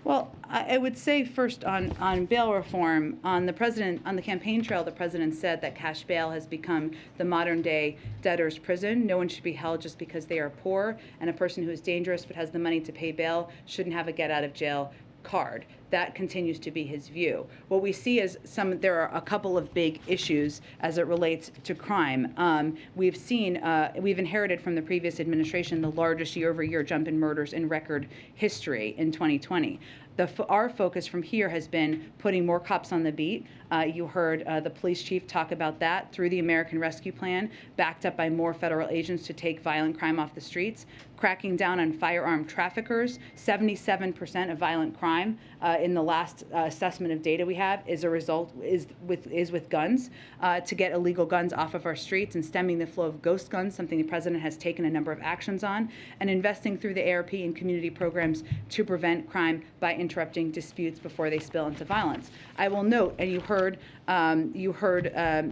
Well, I would say first on bail reform, on the campaign trail, the president said that cash bail has become the modern day debtor's prison. No one should be held just because they are poor, and a person who is dangerous but has the money to pay bail shouldn't have a get out of jail card. That continues to be his view. What we see is there are a couple of big issues as it relates to crime. We've inherited from the previous administration the largest year-over-year jump in murders in record history in 2020. Our focus from here has been putting more cops on the beat. You heard the police chief talk about that through the American Rescue Plan, backed up by more federal agents to take violent crime off the streets, cracking down on firearm traffickers. 77% of violent crime in the last assessment of data we have is with guns, to get illegal guns off of our streets and stemming the flow of ghost guns, something the president has taken a number of actions on, and investing through the ARP and community programs to prevent crime by interrupting disputes before they spill into violence. I will note, and you heard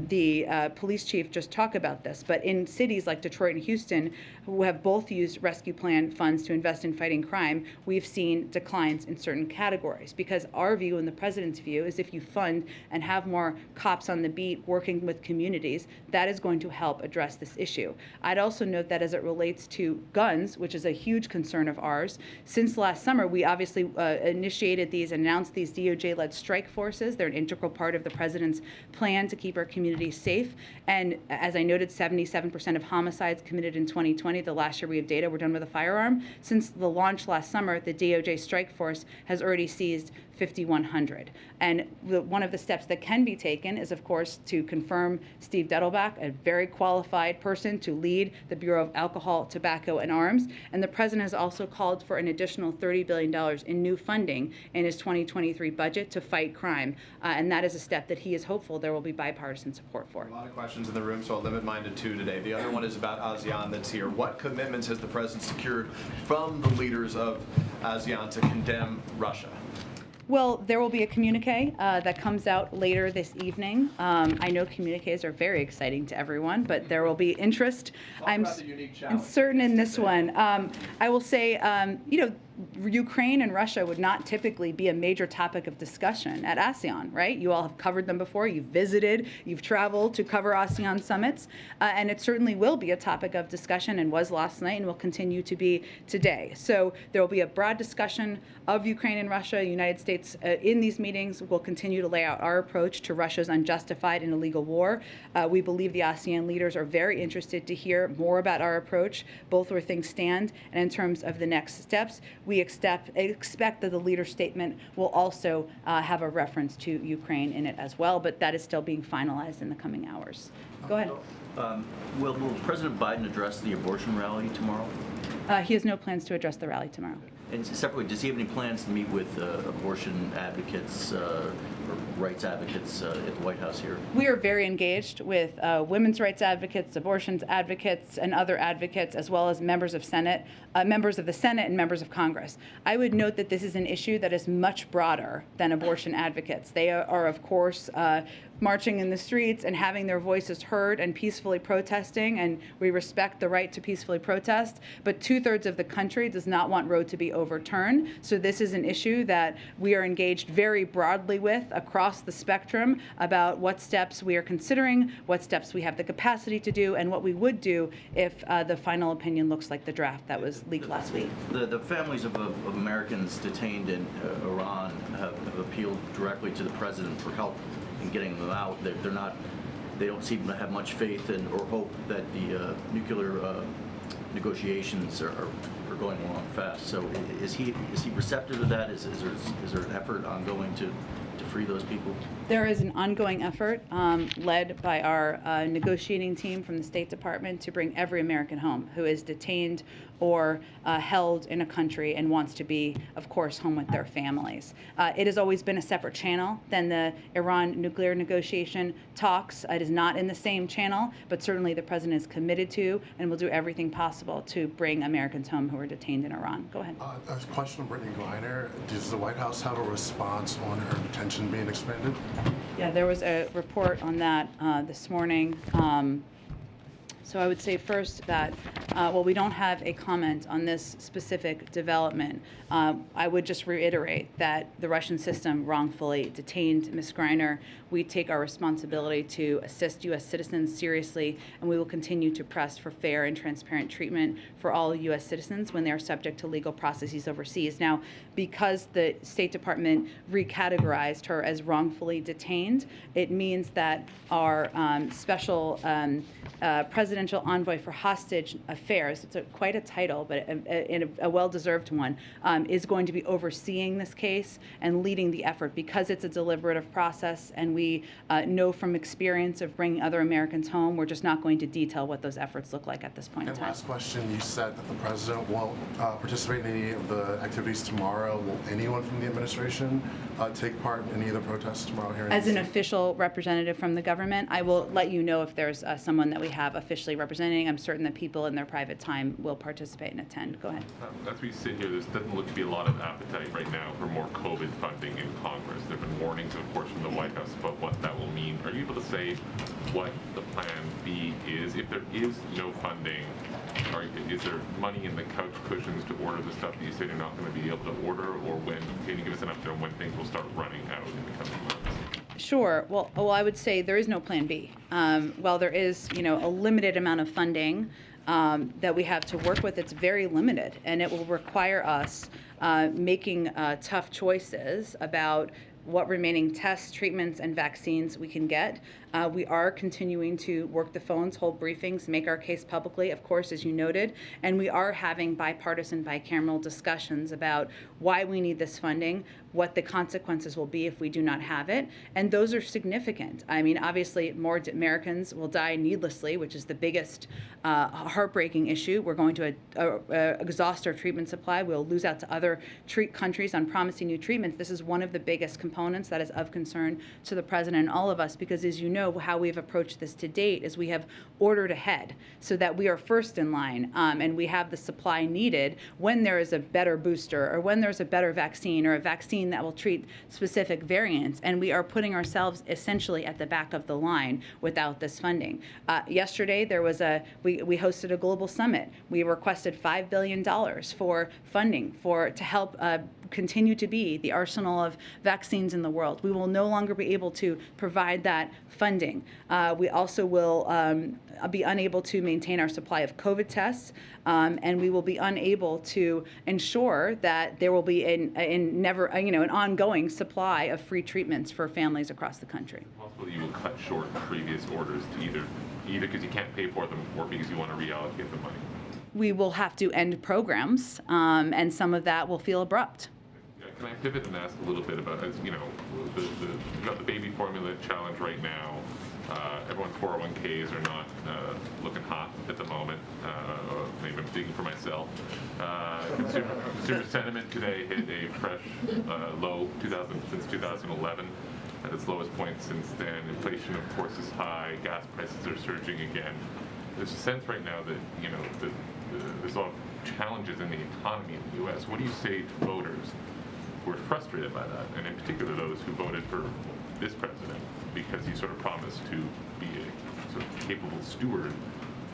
the police chief just talk about this, but in cities like Detroit and Houston, who have both used rescue plan funds to invest in fighting crime, we've seen declines in certain categories, because our view and the president's view is if you fund and have more cops on the beat working with communities, that is going to help address this issue. I'd also note that as it relates to guns, which is a huge concern of ours, since last summer we obviously initiated these and announced these DOJ-led strike forces. They're an integral part of the president's plan to keep our communities safe. And as I noted, 77% of homicides committed in 2020, the last year we have data, were done with a firearm. Since the launch last summer, the DOJ strike force has already seized 5,100. And one of the steps that can be taken is, of course, to confirm Steve Dettelbach, a very qualified person to lead the Bureau of Alcohol, Tobacco, and Arms. And the president has also called for an additional $30 billion in new funding in his 2023 budget to fight crime. And that is a step that he is hopeful there will be bipartisan support for. A lot of questions in the room, so I'll limit mine to two today. The other one is about ASEAN that's here. What commitments has the president secured from the leaders of ASEAN to condemn Russia? Well, there will be a communique that comes out later this evening. I know communiques are very exciting to everyone, but there will be interest. I'm certain in this one. I will say, Ukraine and Russia would not typically be a major topic of discussion at ASEAN, right? You all have covered them before. You've visited, you've traveled to cover ASEAN summits, and it certainly will be a topic of discussion, and was last night and will continue to be today. So there will be a broad discussion of Ukraine and Russia. The United States in these meetings will continue to lay out our approach to Russia's unjustified and illegal war. We believe the ASEAN leaders are very interested to hear more about our approach, both where things stand and in terms of the next steps. We expect that the leader statement will also have a reference to Ukraine in it as well, but that is still being finalized in the coming hours. Go ahead. Will President Biden address the abortion rally tomorrow? He has no plans to address the rally tomorrow. And separately, does he have any plans to meet with abortion advocates or rights advocates at the White House here? We are very engaged with women's rights advocates, abortion advocates, and other advocates, as well as members of the Senate and members of Congress. I would note that this is an issue that is much broader than abortion advocates. They are of course, marching in the streets and having their voices heard and peacefully protesting, and we respect the right to peacefully protest, but 2/3 of the country does not want Roe to be overturned. So this is an issue that we are engaged very broadly with across the spectrum about what steps we are considering, what steps we have the capacity to do, and what we would do if the final opinion looks like the draft that was leaked last week. The families of Americans detained in Iran have appealed directly to the president for help in getting them out. They don't seem to have much faith in or hope that the nuclear negotiations are going along fast. So is he receptive to that? Is there an effort ongoing to free those people? There is an ongoing effort led by our negotiating team from the State Department to bring every American home who is detained or held in a country and wants to be, of course, home with their families. It has always been a separate channel than the Iran nuclear negotiation talks. It is not in the same channel, but certainly the president is committed to and will do everything possible to bring Americans home who are detained in Iran. Go ahead. A question on Brittany Griner. Does the White House have a response on her detention being expanded? Yeah, there was a report on that this morning. So I would say first that, while we don't have a comment on this specific development, I would just reiterate that the Russian system wrongfully detained Ms. Griner. We take our responsibility to assist U.S. citizens seriously, and we will continue to press for fair and transparent treatment for all U.S. citizens when they are subject to legal processes overseas. Now, because the State Department recategorized her as wrongfully detained, it means that our special presidential envoy for hostage affairs, it's quite a title, but a well-deserved one, is going to be overseeing this case and leading the effort because it's a deliberative process, and we know from experience of bringing other Americans home, we're just not going to detail what those efforts look like at this point in time. Last question, you said that the president won't participate in any of the activities tomorrow. Will anyone from the administration take part in any of the protests tomorrow here in As an DC? official representative from the government, I will let you know if there's someone that we have officially representing. I'm certain that people in their private time will participate and attend. Go ahead. As we sit here, there doesn't look to be a lot of appetite right now for more COVID funding in Congress. There have been warnings, of course, from the White House about what that will mean. Are you able to say what the plan B is? If there is no funding, is there money in the couch cushions to order the stuff that you say you're not going to be able to order, or when? Can you give us an update on when things will start running out in the coming months? Sure. Well, I would say there is no plan B. While there is, a limited amount of funding that we have to work with, it's very limited, and it will require us making tough choices about what remaining tests, treatments, and vaccines we can get. We are continuing to work the phones, hold briefings, make our case publicly, of course, as you noted, and we are having bipartisan, bicameral discussions about why we need this funding, what the consequences will be if we do not have it, and those are significant. I mean, obviously, more Americans will die needlessly, which is the biggest heartbreaking issue. We're going to exhaust our treatment supply. We'll lose out to other countries on promising new treatments. This is one of the biggest components that is of concern to the president and all of us, because as you know, how we've approached this to date is we have ordered ahead so that we are first in line, and we have the supply needed when there is a better booster or when there's a better vaccine or a vaccine that will treat specific variants, and we are putting ourselves essentially at the back of the line without this funding. Yesterday, there was we hosted a global summit. We requested $5 billion for funding to help continue to be the arsenal of vaccines in the world. We will no longer be able to provide that funding. We also will be unable to maintain our supply of COVID tests, and we will be unable to ensure that there will be an ongoing supply of free treatments for families across the country. Possibly you will cut short previous orders to either because you can't pay for them or because you want to reallocate the money. We will have to end programs, and some of that will feel abrupt. Can I pivot and ask a little bit about, you've got the baby formula challenge right now. Everyone's 401ks are not looking hot at the moment. Maybe I'm speaking for myself. Consumer sentiment today hit a fresh low since 2011, at its lowest point since then. Inflation, of course, is high. Gas prices are surging again. There's a sense right now that there's a lot of challenges in the economy in the U.S. What do you say to voters who are frustrated by that, and in particular those who voted for this president, because he sort of promised to be a sort of capable steward,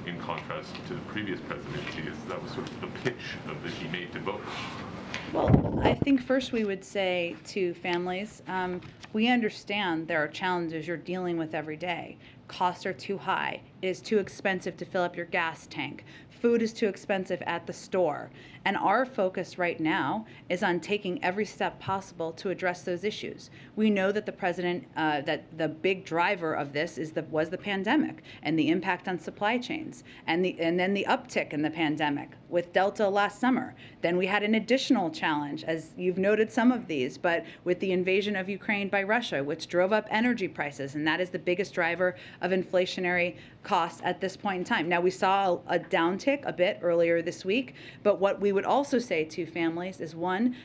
in contrast to the previous presidencies. That was sort of the pitch that he made to voters. Well, I think first we would say to families, we understand there are challenges you're dealing with every day. Costs are too high. It is too expensive to fill up your gas tank. Food is too expensive at the store. And our focus right now is on taking every step possible to address those issues. We know that the president, that the big driver of this was the pandemic and the impact on supply chains, and then the uptick in the pandemic with Delta last summer. Then we had an additional challenge, as you've noted some of these, but with the invasion of Ukraine by Russia, which drove up energy prices, and that is the biggest driver of inflationary costs at this point in time. Now, we saw a downtick a bit earlier this week, but what we would also say to families is, one,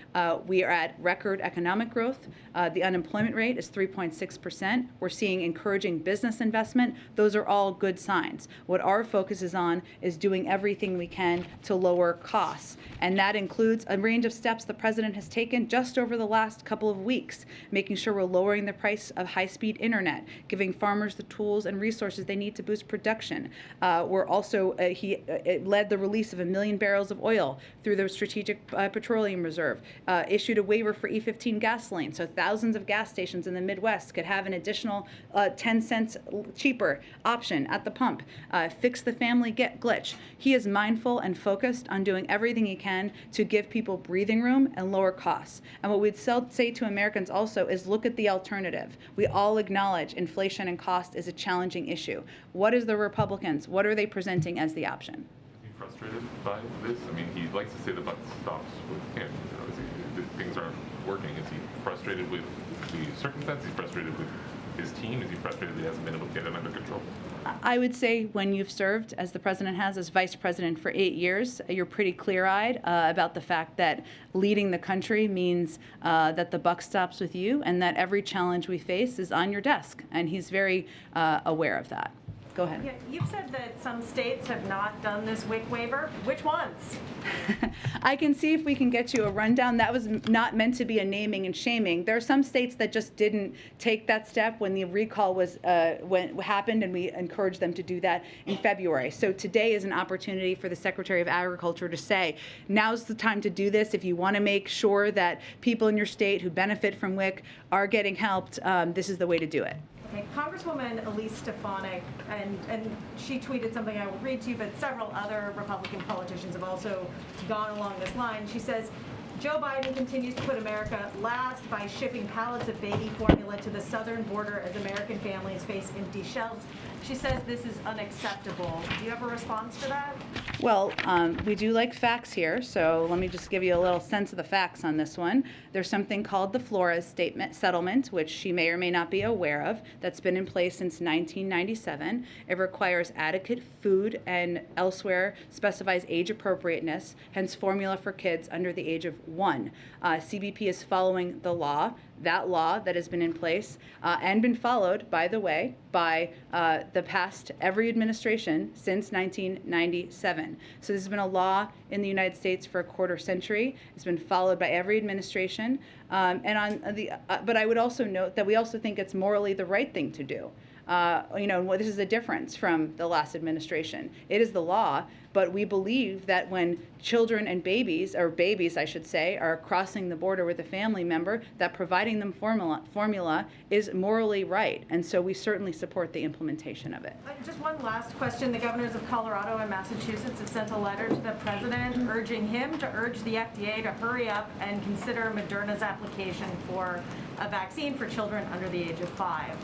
we are at record economic growth. The unemployment rate is 3.6%. We're seeing encouraging business investment. Those are all good signs. What our focus is on is doing everything we can to lower costs, and that includes a range of steps the president has taken just over the last couple of weeks, making sure we're lowering the price of high-speed internet, giving farmers the tools and resources they need to boost production. We're also, he led the release of 1 million barrels of oil through the Strategic Petroleum Reserve, issued a waiver for E15 gasoline, so thousands of gas stations in the Midwest could have an additional 10 cents cheaper option at the pump, fix the family glitch. He is mindful and focused on doing everything he can to give people breathing room and lower costs. And what we'd say to Americans also is look at the alternative. We all acknowledge inflation and cost is a challenging issue. What is the Republicans? What are they presenting as the option? Is he frustrated by this? I mean, he likes to say the buck stops with him. Things aren't working. Is he frustrated with the circumstances? Is he frustrated with his team? Is he frustrated that he hasn't been able to get it under control? I would say when you've served, as the president has, as vice president for 8 years, you're pretty clear-eyed about the fact that leading the country means that the buck stops with you and that every challenge we face is on your desk. And he's very aware of that. Go ahead. Yeah, you've said that some states have not done this WIC waiver. Which ones? I can see if we can get you a rundown. That was not meant to be a naming and shaming. There are some states that just didn't take that step when the recall was happened, and we encouraged them to do that in February. So today is an opportunity for the Secretary of Agriculture to say, now's the time to do this. If you want to make sure that people in your state who benefit from WIC are getting helped, this is the way to do it. Okay, Congresswoman Elise Stefanik, and she tweeted something I will read to you, but several other Republican politicians have also gone along this line. She says, Joe Biden continues to put America last by shipping pallets of baby formula to the southern border as American families face empty shelves. She says this is unacceptable. Do you have a response to that? Well, we do like facts here, so let me just give you a little sense of the facts on this one. There's something called the Flores settlement, which she may or may not be aware of, that's been in place since 1997. It requires adequate food and elsewhere specifies age appropriateness, hence formula for kids under the age of 1. CBP is following the law. That law that has been in place and been followed, by the way, by the past every administration since 1997. So this has been a law in the United States for a quarter century. It's been followed by every administration. But I would also note that we also think it's morally the right thing to do. This is a difference from the last administration. It is the law, but we believe that when children and babies, or babies I should say, are crossing the border with a family member, that providing them formula is morally right. And so we certainly support the implementation of it. Just one last question. The governors of Colorado and Massachusetts have sent a letter to the president urging him to urge the FDA to hurry up and consider Moderna's application for a vaccine for children under the age of 5.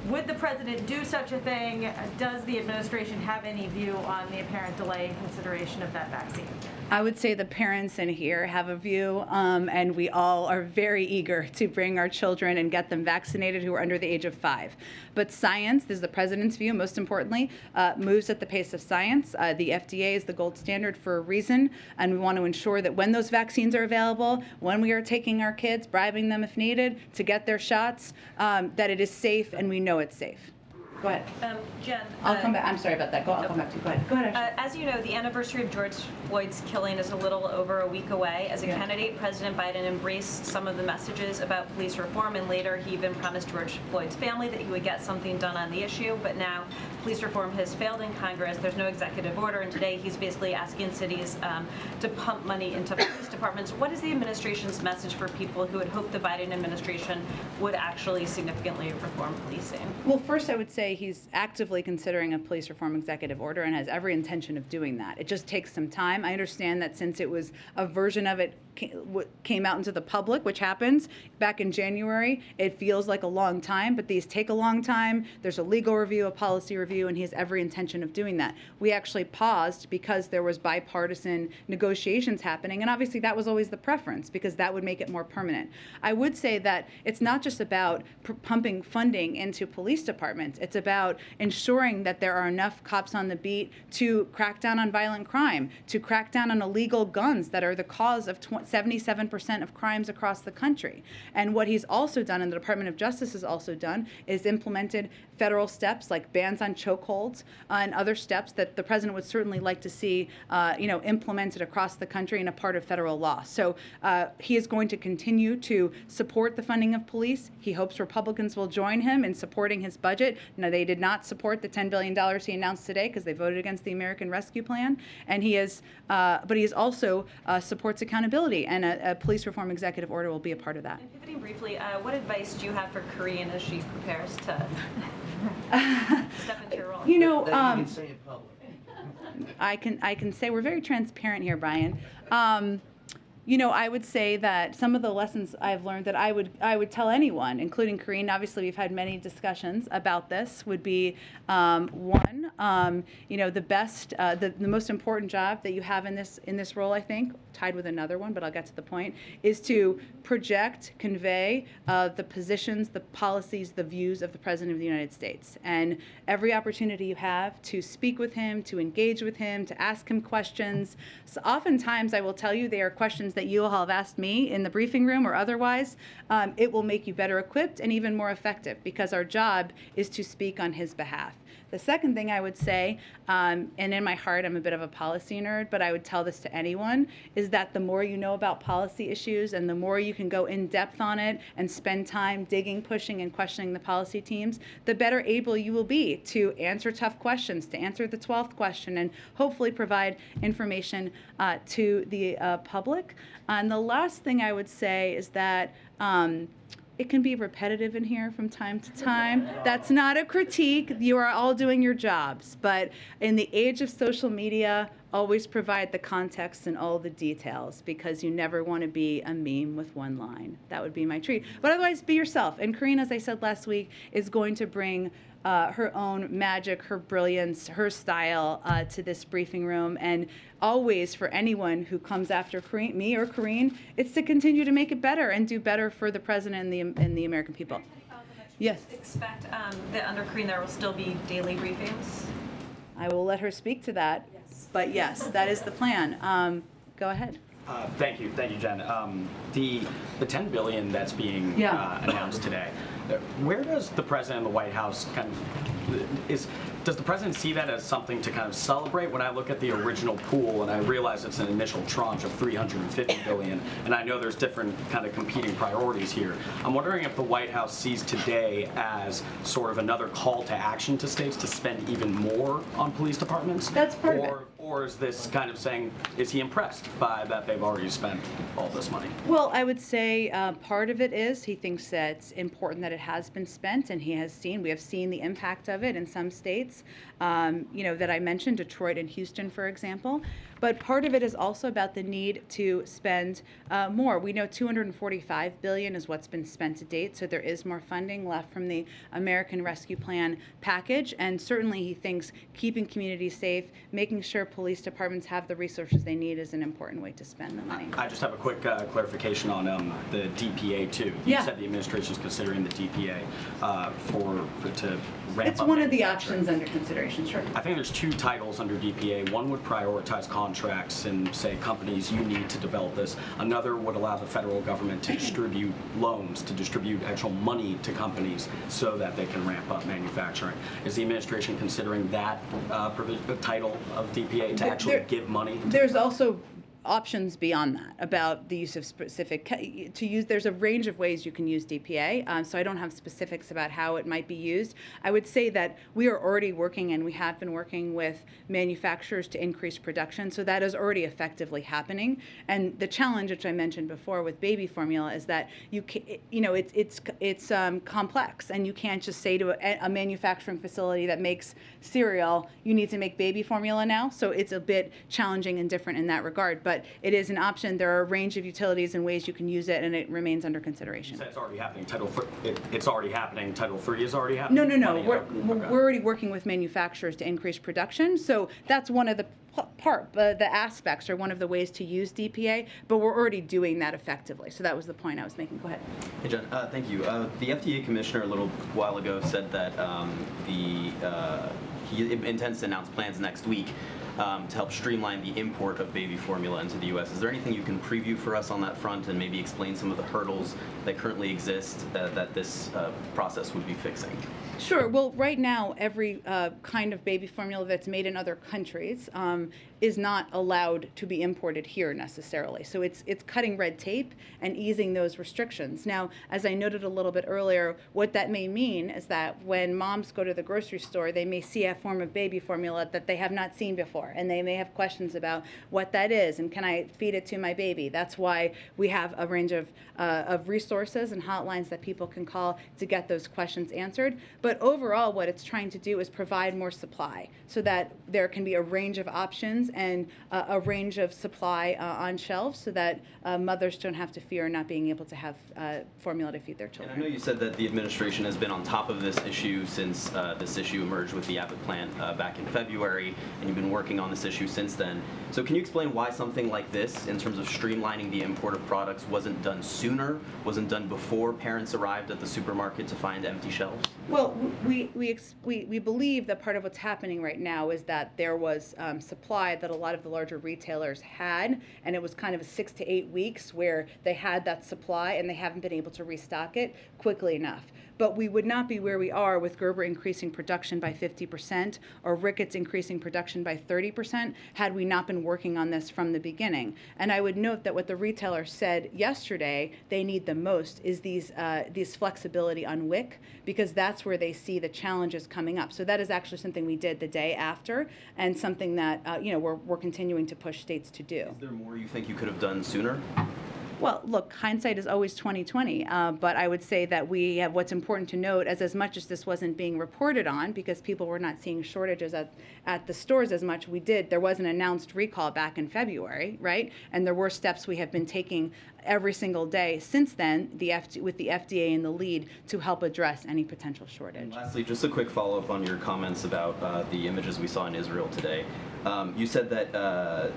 Would the president do such a thing? Does the administration have any view on the apparent delay in consideration of that vaccine? I would say the parents in here have a view, and we all are very eager to bring our children and get them vaccinated who are under the age of 5. But science, this is the president's view, most importantly, moves at the pace of science. The FDA is the gold standard for a reason, and we want to ensure that when those vaccines are available, when we are taking our kids, bribing them if needed, to get their shots, that it is safe and we know it's safe. Go Go ahead. Jen. I'll come back. I'm sorry about that. I'll come back to you. Go ahead. Go ahead, Ashley. As you know, the anniversary of George Floyd's killing is a little over a week away. As a candidate, President Biden embraced some of the messages about police reform, and later he even promised George Floyd's family that he would get something done on the issue. But now police reform has failed in Congress. There's no executive order, and today he's basically asking cities to pump money into police departments. What is the administration's message for people who had hoped the Biden administration would actually significantly reform policing? Well, first I would say he's actively considering a police reform executive order and has every intention of doing that. It just takes some time. I understand that since it was a version of it came out into the public, which happens back in January, it feels like a long time, but these take a long time. There's a legal review, a policy review, and he has every intention of doing that. We actually paused because there was bipartisan negotiations happening, and obviously that was always the preference because that would make it more permanent. I would say that it's not just about pumping funding into police departments. It's about ensuring that there are enough cops on the beat to crack down on violent crime, to crack down on illegal guns that are the cause of 77% of crimes across the country. And what he's also done, and the Department of Justice has also done, is implemented federal steps like bans on chokeholds and other steps that the president would certainly like to see, implemented across the country and a part of federal law. So he is going to continue to support the funding of police. He hopes Republicans will join him in supporting his budget. Now, they did not support the $10 billion he announced today because they voted against the American Rescue Plan. And he is, but he is also supports accountability, and a police reform executive order will be a part of that. And pivoting briefly, what advice do you have for Corinne as she prepares to step into your role? You know, That you can say in public. I can say we're very transparent here, Brian. I would say that some of the lessons I've learned that I would tell anyone, including Corinne, obviously we've had many discussions about this, would be one, the most important job that you have in this role, I think, tied with another one, but I'll get to the point, is to project, convey the positions, the policies, the views of the President of the United States. And every opportunity you have to speak with him, to engage with him, to ask him questions. So oftentimes, I will tell you, they are questions that you all have asked me in the briefing room or otherwise. It will make you better equipped and even more effective because our job is to speak on his behalf. The second thing I would say, and in my heart I'm a bit of a policy nerd, but I would tell this to anyone, is that the more you know about policy issues and the more you can go in depth on it and spend time digging, pushing, and questioning the policy teams, the better able you will be to answer tough questions, to answer the 12th question, and hopefully provide information to the public. And the last thing I would say is that it can be repetitive in here from time to time. That's not a critique. You are all doing your jobs. But in the age of social media, always provide the context and all the details because you never want to be a meme with one line. That would be my treat. But otherwise, be yourself. And Corinne, as I said last week, is going to bring her own magic, her brilliance, her style to this briefing room. And always, for anyone who comes after me or Corinne, it's to continue to make it better and do better for the president and the American people. Yes. Expect that under Corinne there will still be daily briefings? I will let her speak to that. Yes. But yes, that is the plan. Go ahead. Thank you, Jen. The $10 billion that's being announced today, where does the president and the White House does the president see that as something to kind of celebrate? When I look at the original pool and I realize it's an initial tranche of $350 billion, and I know there's different kind of competing priorities here, I'm wondering if the White House sees today as sort of another call to action to states to spend even more on police departments? That's part of it. Or is this kind of saying, is he impressed by that they've already spent all this money? Well, I would say part of it is he thinks that it's important that it has been spent, and we have seen the impact of it in some states, that I mentioned, Detroit and Houston, for example. But part of it is also about the need to spend more. We know $245 billion is what's been spent to date, so there is more funding left from the American Rescue Plan package. And certainly he thinks keeping communities safe, making sure police departments have the resources they need is an important way to spend the money. I just have a quick clarification on the DPA too. You said the administration is considering the DPA to ramp up. It's one of the options under consideration, sure. I think there's two titles under DPA. One would prioritize contracts and say, companies, you need to develop this. Another would allow the federal government to distribute loans, to distribute actual money to companies so that they can ramp up manufacturing. Is the administration considering that title of DPA to actually give money? There's also options beyond that about the use of there's a range of ways you can use DPA, so I don't have specifics about how it might be used. I would say that we are already working, and we have been working with manufacturers to increase production, so that is already effectively happening. And the challenge, which I mentioned before with baby formula, is that it's complex, and you can't just say to a manufacturing facility that makes cereal, you need to make baby formula now. So it's a bit challenging and different in that regard, but it is an option. There are a range of utilities and ways you can use it, and it remains under consideration. You said it's already happening. It's already happening. Title III is already happening? No. We're already working with manufacturers to increase production. So that's one of the the aspects, or one of the ways to use DPA, but we're already doing that effectively. So that was the point I was making. Go ahead. Hey, Jen. Thank you. The FDA commissioner a little while ago said that he intends to announce plans next week to help streamline the import of baby formula into the U.S. Is there anything you can preview for us on that front, and maybe explain some of the hurdles that currently exist that this process would be fixing? Sure. Well, right now, every kind of baby formula that's made in other countries is not allowed to be imported here necessarily. So it's cutting red tape and easing those restrictions. Now, as I noted a little bit earlier, what that may mean is that when moms go to the grocery store, they may see a form of baby formula that they have not seen before, and they may have questions about what that is and can I feed it to my baby. That's why we have a range of resources and hotlines that people can call to get those questions answered. But overall, what it's trying to do is provide more supply so that there can be a range of options and a range of supply on shelves, so that mothers don't have to fear not being able to have formula to feed their children. And I know you said that the administration has been on top of this issue since this issue emerged with the Abbott plant back in February, and you've been working on this issue since then. So can you explain why something like this, in terms of streamlining the import of products, wasn't done sooner, wasn't done before parents arrived at the supermarket to find empty shelves? Well, we believe that part of what's happening right now is that there was supply that a lot of the larger retailers had, and it was kind of 6 to 8 weeks where they had that supply and they haven't been able to restock it quickly enough. But we would not be where we are with Gerber increasing production by 50% or Ricketts increasing production by 30% had we not been working on this from the beginning. And I would note that what the retailer said yesterday they need the most is these flexibility on WIC, because that's where they see the challenges coming up. So that is actually something we did the day after, and something that we're continuing to push states to do. Is there more you think you could have done sooner? Well, look, hindsight is always 20/20, but I would say that we have, what's important to note, as much as this wasn't being reported on because people were not seeing shortages at the stores as much, there was an announced recall back in February, right? And there were steps we have been taking every single day since then, with the FDA in the lead, to help address any potential shortage. And lastly, just a quick follow-up on your comments about the images we saw in Israel today. You said that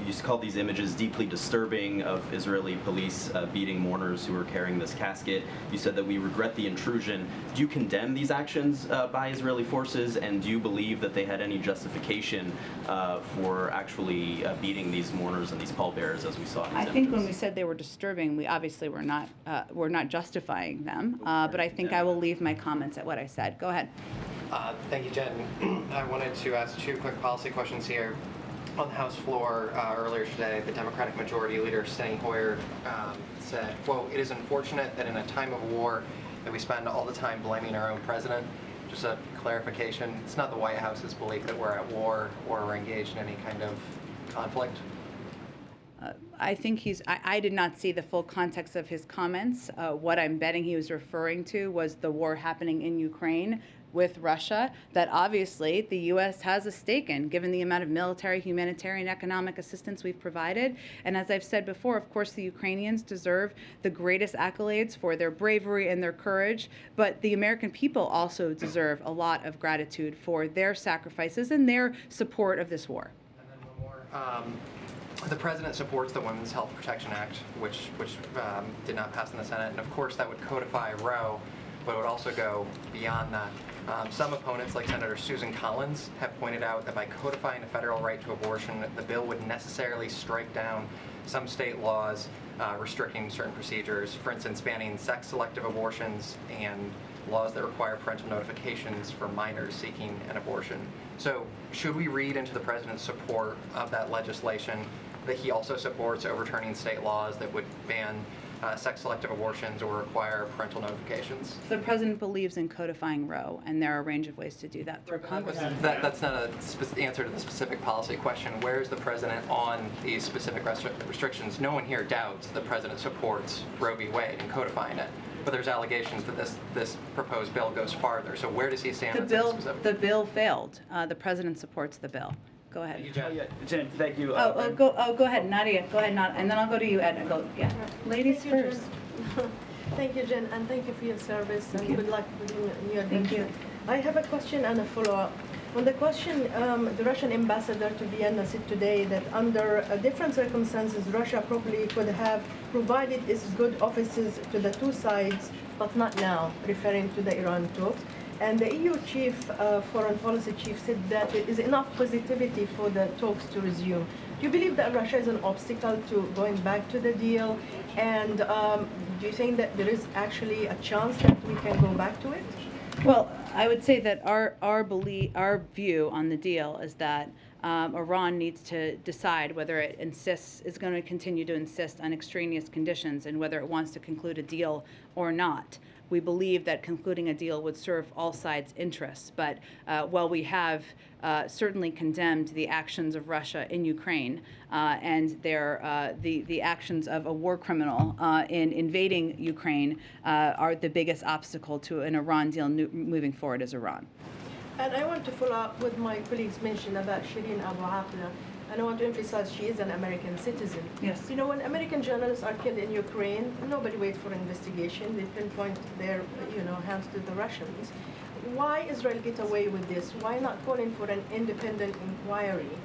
you called these images deeply disturbing of Israeli police beating mourners who were carrying this casket. You said that we regret the intrusion. Do you condemn these actions by Israeli forces, and do you believe that they had any justification for actually beating these mourners and these pallbearers as we saw in these images? I think when we said they were disturbing, we obviously were not justifying them, but I think I will leave my comments at what I said. Go ahead. Thank you, Jen. I wanted to ask 2 quick policy questions here. On the House floor earlier today, the Democratic Majority Leader, Steny Hoyer, said, quote, "It is unfortunate that in a time of war that we spend all the time blaming our own president." Just a clarification, it's not the White House's belief that we're at war or we're engaged in any kind of conflict? I think I did not see the full context of his comments. What I'm betting he was referring to was the war happening in Ukraine with Russia, that obviously the U.S. has a stake in, given the amount of military, humanitarian, economic assistance we've provided. And as I've said before, of course, the Ukrainians deserve the greatest accolades for their bravery and their courage, but the American people also deserve a lot of gratitude for their sacrifices and their support of this war. And then one more. The president supports the Women's Health Protection Act, which did not pass in the Senate, and of course that would codify Roe. but it would also go beyond that. Some opponents, like Senator Susan Collins, have pointed out that by codifying a federal right to abortion, the bill would necessarily strike down some state laws restricting certain procedures, for instance, banning sex-selective abortions and laws that require parental notifications for minors seeking an abortion. So should we read into the president's support of that legislation that he also supports overturning state laws that would ban sex-selective abortions or require parental notifications? The president believes in codifying Roe, and there are a range of ways to do that through Congress. That's not an answer to the specific policy question. Where is the president on these specific restrictions? No one here doubts the president supports Roe v. Wade and codifying it, but there's allegations that this proposed bill goes farther. So where does he stand on this specific? The bill failed. The president supports the bill. Go ahead. Jen, thank you. Go ahead, Nadia. Go ahead, Nadia, and then I'll go to you, Ed. Ladies Thank you, first. Jen. Thank you, Jen, and thank you for your service, and good luck with your Thank you. I have a question and a follow-up. On the question, the Russian ambassador to Vienna said today that under different circumstances, Russia probably could have provided its good offices to the two sides, but not now, referring to the Iran talks. And the EU chief, foreign policy chief, said that there is enough positivity for the talks to resume. Do you believe that Russia is an obstacle to going back to the deal? And do you think that there is actually a chance that we can go back to it? Well, I would say that our view on the deal is that Iran needs to decide whether it is going to continue to insist on extraneous conditions and whether it wants to conclude a deal or not. We believe that concluding a deal would serve all sides' interests. But while we have certainly condemned the actions of Russia in Ukraine and the actions of a war criminal in invading Ukraine are the biggest obstacle to an Iran deal moving forward is Iran. And I want to follow up with my colleagues mentioned about Shireen Abu Akleh. And I want to emphasize she is an American citizen. Yes. You know, when American journalists are killed in Ukraine, nobody waits for investigation. They pinpoint their, hands to the Russians. Why Israel get away with this? Why not calling for an independent inquiry?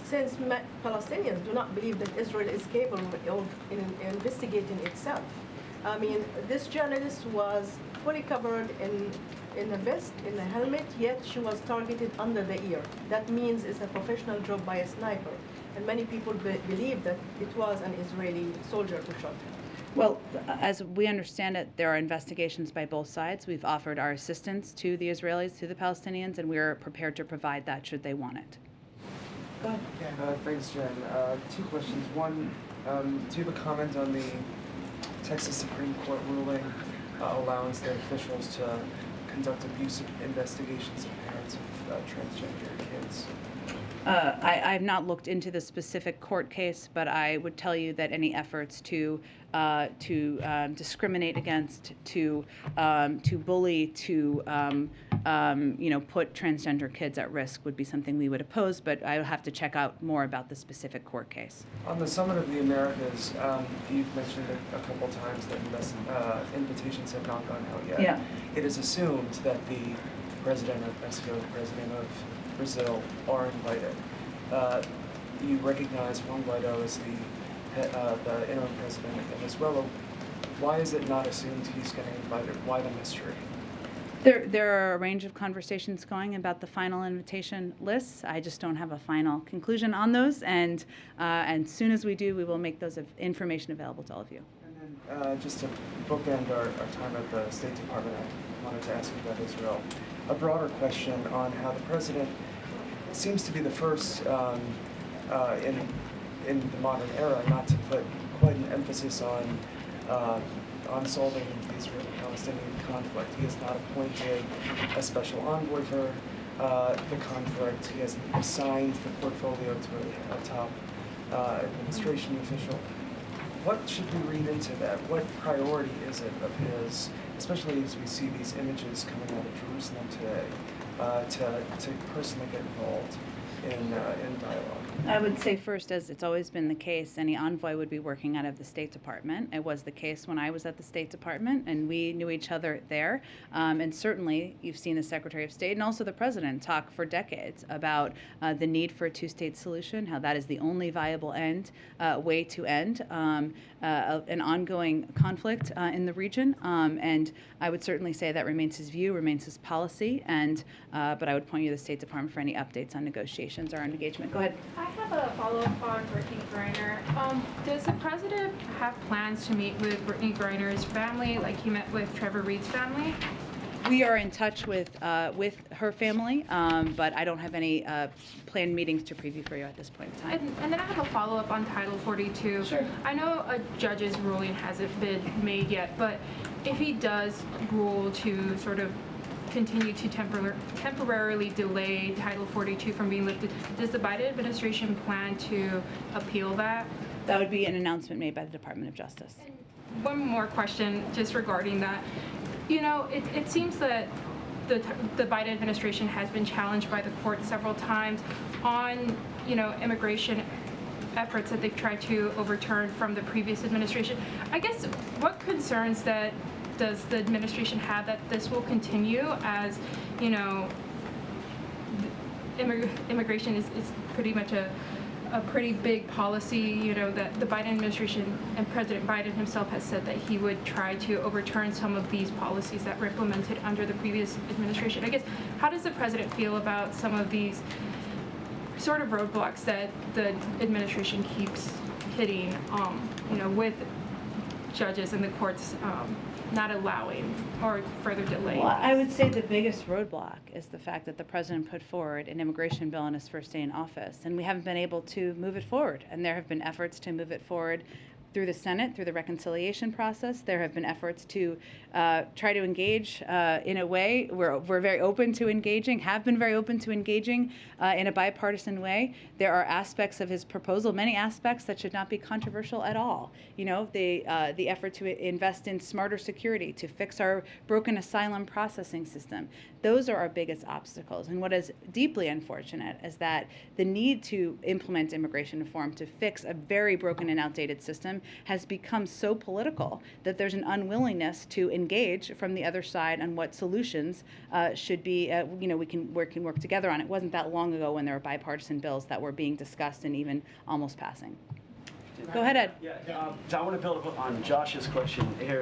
Since Palestinians do not believe that Israel is capable of investigating itself. I mean, this journalist was fully covered in a vest, in a helmet, yet she was targeted under the ear. That means it's a professional job by a sniper. And many people believe that it was an Israeli soldier who shot her. Well, as we understand it, there are investigations by both sides. We've offered our assistance to the Israelis, to the Palestinians, and we're prepared to provide that should they want it. Go ahead. Thanks, Jen. Two questions. One, do you have a comment on the Texas Supreme Court ruling allowing state officials to conduct abusive investigations of parents of transgender kids? I've not looked into the specific court case, but I would tell you that any efforts to discriminate against, to bully, to put transgender kids at risk would be something we would oppose. But I would have to check out more about the specific court case. On the Summit of the Americas, you've mentioned it a couple times that invitations have not gone out yet. Yeah. It is assumed that the president of Mexico, the president of Brazil are invited. You recognize Juan Guaido as the interim president of Venezuela. Why is it not assumed he's getting invited? Why the mystery? There are a range of conversations going about the final invitation lists. I just don't have a final conclusion on those, and as soon as we do, we will make those information available to all of you. And then just to bookend our time at the State Department, I wanted to ask you about Israel. A broader question on how the president seems to be the first in the modern era not to put quite an emphasis on solving the Israeli-Palestinian conflict. He has not appointed a special envoy for the conflict. He has assigned the portfolio to a top administration official. What should we read into that? What priority is it of his, especially as we see these images coming out of Jerusalem today, to personally get involved in dialogue? I would say first, as it's always been the case, any envoy would be working out of the State Department. It was the case when I was at the State Department, and we knew each other there. And certainly, you've seen the Secretary of State and also the President talk for decades about the need for a two-state solution, how that is the only viable way to end an ongoing conflict in the region. And I would certainly say that remains his view, remains his policy. And but I would point you to the State Department for any updates on negotiations or engagement. Go ahead. I have a follow-up on Brittany Griner. Does the president have plans to meet with Brittany Griner's family, like he met with Trevor Reed's family? We are in touch with her family, but I don't have any planned meetings to preview for you at this point in time. And then I have a follow-up on Title 42. Sure. I know a judge's ruling hasn't been made yet, but if he does rule to sort of continue to temporarily delay Title 42 from being lifted, does the Biden administration plan to appeal that? That would be an announcement made by the Department of Justice. One more question just regarding that. You know, it seems that the Biden administration has been challenged by the court several times on, you know, immigration efforts that they've tried to overturn from the previous administration. I guess what concerns does the administration have that this will continue as, you know, immigration is pretty much a pretty big policy, you know, that the Biden administration and President Biden himself has said that he would try to overturn some of these policies that were implemented under the previous administration. I guess, how does the president feel about some of these sort of roadblocks that the administration keeps hitting, you know, with judges and the courts not allowing or further delaying? Well, I would say the biggest roadblock is the fact that the president put forward an immigration bill on his first day in office, and we haven't been able to move it forward. And there have been efforts to move it forward through the Senate, through the reconciliation process. There have been efforts to try to engage in a way. We're very open to engaging, have been very open to engaging in a bipartisan way. There are aspects of his proposal, many aspects that should not be controversial at all. You know, the effort to invest in smarter security, to fix our broken asylum processing system. Those are our biggest obstacles. And what is deeply unfortunate is that the need to implement immigration reform to fix a very broken and outdated system has become so political that there's an unwillingness to engage from the other side on what solutions should be, you know, we can work together on. It wasn't that long ago when there were bipartisan bills that were being discussed and even almost passing. Go ahead, Ed. Yeah, so I want to build up on Josh's question here.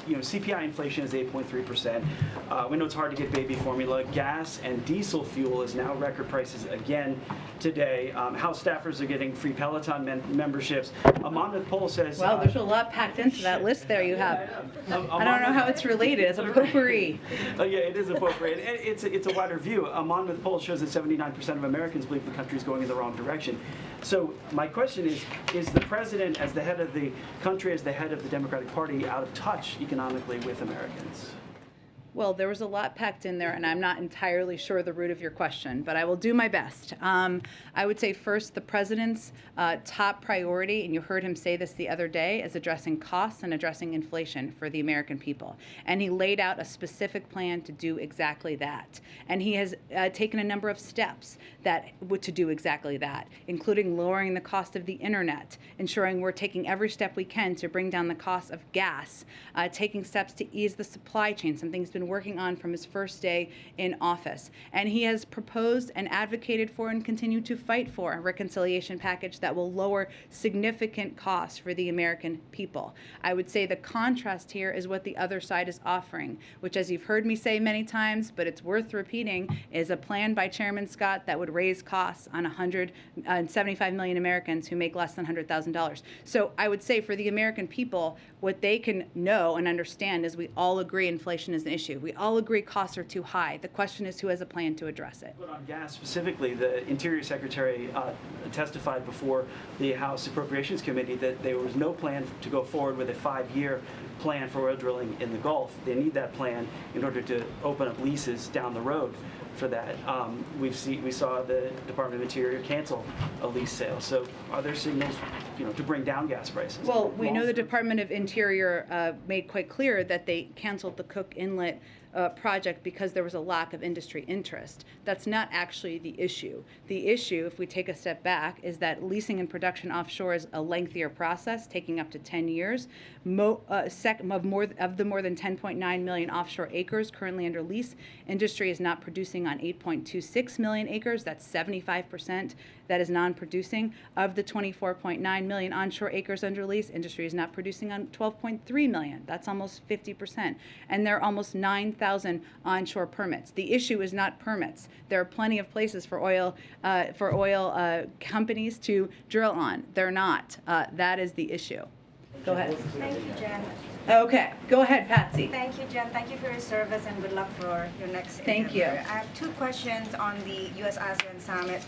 You know, CPI inflation is 8.3%. We know it's hard to get baby formula. Gas and diesel fuel is now record prices again today. House staffers are getting free Peloton memberships. A Monmouth poll says... Well, there's a lot packed into that list there you have. I don't know how it's related. It's a potpourri. Yeah, it is a potpourri. And it's a wider view. A Monmouth poll shows that 79% of Americans believe the country is going in the wrong direction. So my question is the president, as the head of the country, as the head of the Democratic Party, out of touch economically with Americans? Well, there was a lot packed in there, and I'm not entirely sure the root of your question, but I will do my best. I would say first, the president's top priority, and you heard him say this the other day, is addressing costs and addressing inflation for the American people. And he laid out a specific plan to do exactly that. And he has taken a number of steps to do exactly that, including lowering the cost of the internet, ensuring we're taking every step we can to bring down the cost of gas, taking steps to ease the supply chain, something he's been working on from his first day in office. And he has proposed and advocated for and continue to fight for a reconciliation package that will lower significant costs for the American people. I would say the contrast here is what the other side is offering, which, as you've heard me say many times, but it's worth repeating, is a plan by Chairman Scott that would raise costs on 175 million Americans who make less than $100,000. So I would say for the American people, what they can know and understand is we all agree inflation is an issue. We all agree costs are too high. The question is who has a plan to address it. But on gas specifically, the Interior Secretary testified before the House Appropriations Committee that there was no plan to go forward with a 5-year plan for oil drilling in the Gulf. They need that plan in order to open up leases down the road for that. We saw the Department of Interior cancel a lease sale. So are there signals to bring down gas prices. Well, we know the Department of Interior made quite clear that they canceled the Cook Inlet project because there was a lack of industry interest. That's not actually the issue. The issue, if we take a step back, is that leasing and production offshore is a lengthier process, taking up to 10 years. Of the more than 10.9 million offshore acres currently under lease, industry is not producing on 8.26 million acres. That's 75% that is non-producing. Of the 24.9 million onshore acres under lease, industry is not producing on 12.3 million. That's almost 50%. And there are almost 9,000 onshore permits. The issue is not permits. There are plenty of places for oil companies to drill on. They're not. That is the issue. Go ahead. Thank you, Jen. Okay, go ahead, Patsy. Thank you, Jen. Thank you for your service and good luck for your next Thank you. endeavor. I have two questions on the U.S.-ASEAN summit.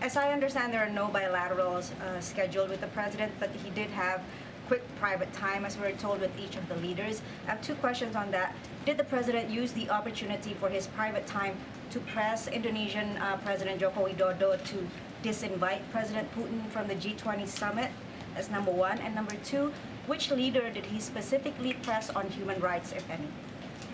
As I understand, there are no bilaterals scheduled with the president, but he did have quick private time, as we were told, with each of the leaders. I have two questions on that. Did the president use the opportunity for his private time to press Indonesian President Joko Widodo to disinvite President Putin from the G20 summit? That's number one. And number two, which leader did he specifically press on human rights, if any?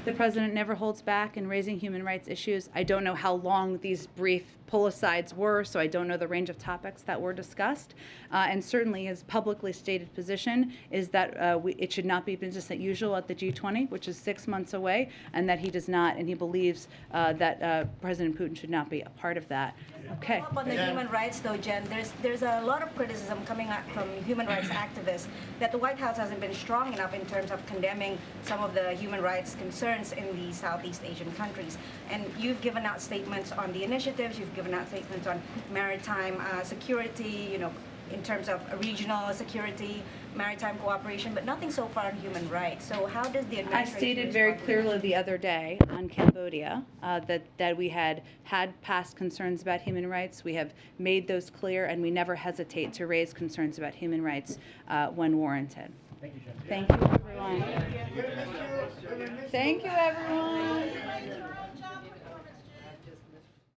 The president never holds back in raising human rights issues. I don't know how long these brief pull-asides were, so I don't know the range of topics that were discussed. And certainly his publicly stated position is that it should not be business as usual at the G20, which is 6 months away, and that he does not, and he believes that President Putin should not be a part of that. Okay. Up on the human rights, though, Jen, there's a lot of criticism coming out from human rights activists that the White House hasn't been strong enough in terms of condemning some of the human rights concerns in the Southeast Asian countries. And you've given out statements on the initiatives, you've given out statements on maritime security, in terms of regional security, maritime cooperation, but nothing so far on human rights. So how does the administration I stated very clearly the other day on Cambodia that we had past concerns about human rights. We have made those clear, and we never hesitate to raise concerns about human rights when warranted. Thank you, Jen. Thank you, everyone. Thank you, everyone.